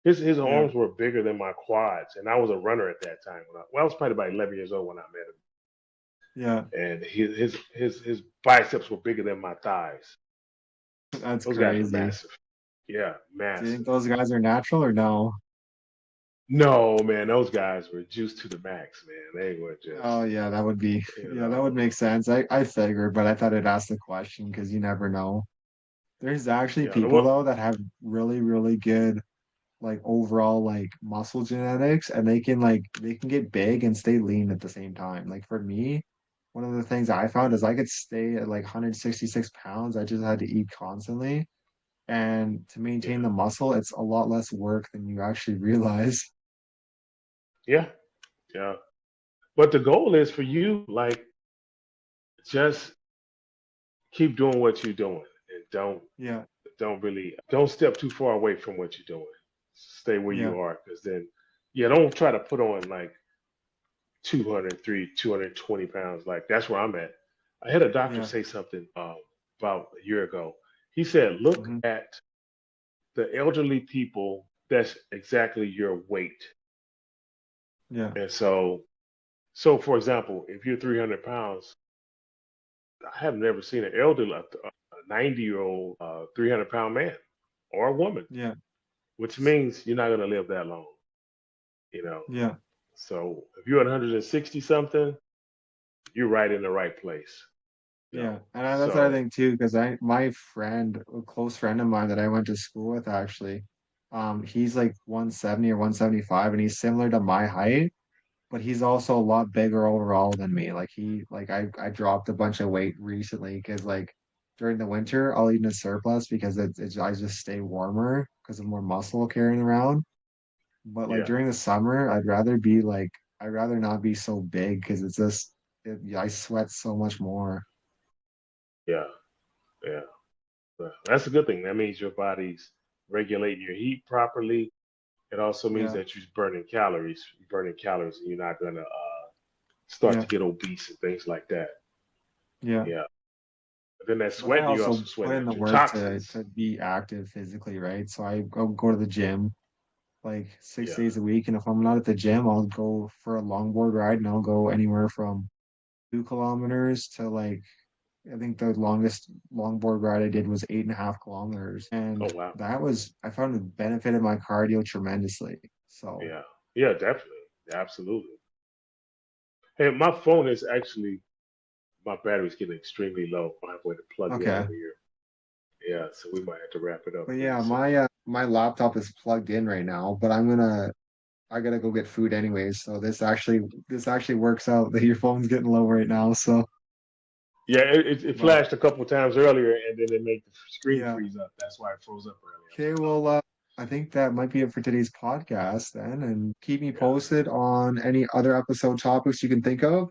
His Yeah, arms were bigger than my quads, and I was a runner at that time. I was probably about 11 years old when I met yeah, him, and his biceps were bigger than my thighs. that's Those guys were crazy. massive. Yeah, Do you think massive. those guys are natural or no? No, man, those guys were juiced to the max, man. They were Oh just, yeah, that would be you yeah, that know, would make sense. I figured, but I thought I'd ask the question because you never know. There's actually Yeah. people Well, though that have really, really good like overall like muscle genetics and they can get big and stay lean at the same time. Like for me, one of the things I found is I could stay at like 166 pounds. I just had to eat constantly. And to yeah, maintain the muscle, it's a lot less work than you actually realize. yeah, yeah. But the goal is for you, like, just keep doing what you're doing, and Yeah, don't step too far away from what you're doing. Stay where yeah, you are, because then, yeah, don't try to put on like 203, 220 pounds. Like that's where I'm at. I had a doctor yeah, say something about a year ago. He said, look hmm at the elderly people that's exactly your weight. yeah, And so for example, if you're 300 pounds, I have never seen an elderly, a 90-year-old, 300-pound man or a woman, yeah, which means you're not going to live that long, you know. yeah, So if you're at 160 something, you're right in the right place, you know. yeah. And that's what I So think too, because my friend, a close friend of mine that I went to school with actually, he's like 170 or 175, and he's similar to my height, but he's also a lot bigger overall than me. I dropped a bunch of weight recently because like during the winter I'll eat in a surplus because I just stay warmer because of more muscle carrying around. But like yeah, during the summer, I'd rather not be so big because I sweat so much more. yeah, yeah. Well, that's a good thing. That means your body's regulating your heat properly. It also means Yeah, that you're burning calories. You're burning calories, and you're not gonna start yeah, to get obese and things like that. yeah. Yeah. But then that But I sweating, you're also also put sweating in out the your work toxins. to be active physically, right? So I go to the gym like six Yeah. days a week. And if I'm not at the gym, I'll go for a longboard ride and I'll go anywhere from 2 kilometers to like, I think the longest longboard ride I did was 8.5 kilometers. Oh And wow. I found it benefited my cardio tremendously. So, Yeah. Yeah, definitely. Absolutely. Hey, my phone is actually my battery's getting extremely low. I have a way to plug it in okay. over here. Yeah, so we might have to wrap it up But pretty yeah, soon. my laptop is plugged in right now, but I gotta go get food anyways. So this actually works out that your phone's getting low right now. So, Yeah, it but flashed a couple of times earlier, and then it made the screen yeah. freeze up. That's why it froze up earlier. I Okay, don't well, I think that might be it for today's podcast then, and keep me know. posted on any other episode topics you can think of,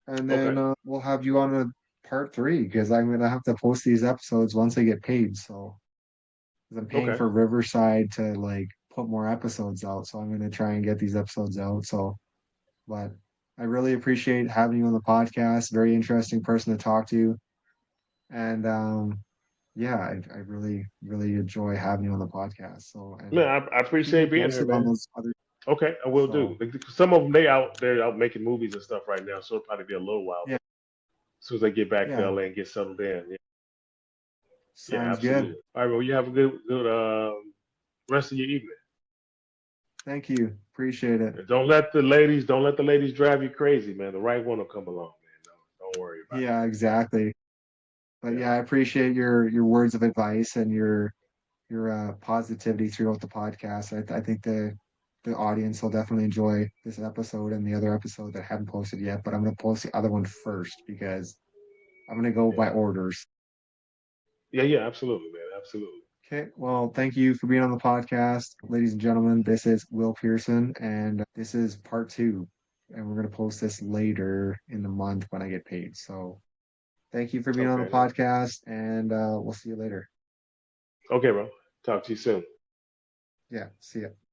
and Yeah. then Okay. we'll have you on a part 3 because I'm gonna have to post these episodes once I get paid. So, 'cause I'm paying Okay. for Riverside to like put more episodes out, so I'm gonna try and get these episodes out. So, but I really appreciate having you on the podcast. Very interesting person to talk to, and yeah, I really, really enjoy having you on the podcast. So, Man, and I keep me appreciate being here, posted on man. those other. Okay, I will do. So, Like, some of them they're out making movies and stuff right now, so it'll probably be a little while. yeah, But as soon as they get back to yeah, LA and get settled in, yeah, yeah, sounds good. absolutely. All right, well, you have a good rest of your evening. Thank you. Appreciate it. And don't let the ladies drive you crazy, man. The right one will come along, man. Don't worry about Yeah, exactly. it. But Yeah. yeah, I appreciate your words of advice and your positivity throughout the podcast. I think the audience will definitely enjoy this episode and the other episode that I haven't posted yet, but I'm gonna post the other one first because I'm gonna go by Yeah. orders. Yeah, yeah, absolutely, man. Absolutely. Okay, well, thank you for being on the podcast, ladies and gentlemen. This is Will Pearson, and this is part 2, and we're gonna post this later in the month when I get paid. So, thank you for being on the Okay, man. podcast, and we'll see you later. Okay, bro. Talk to you soon. Yeah, see ya.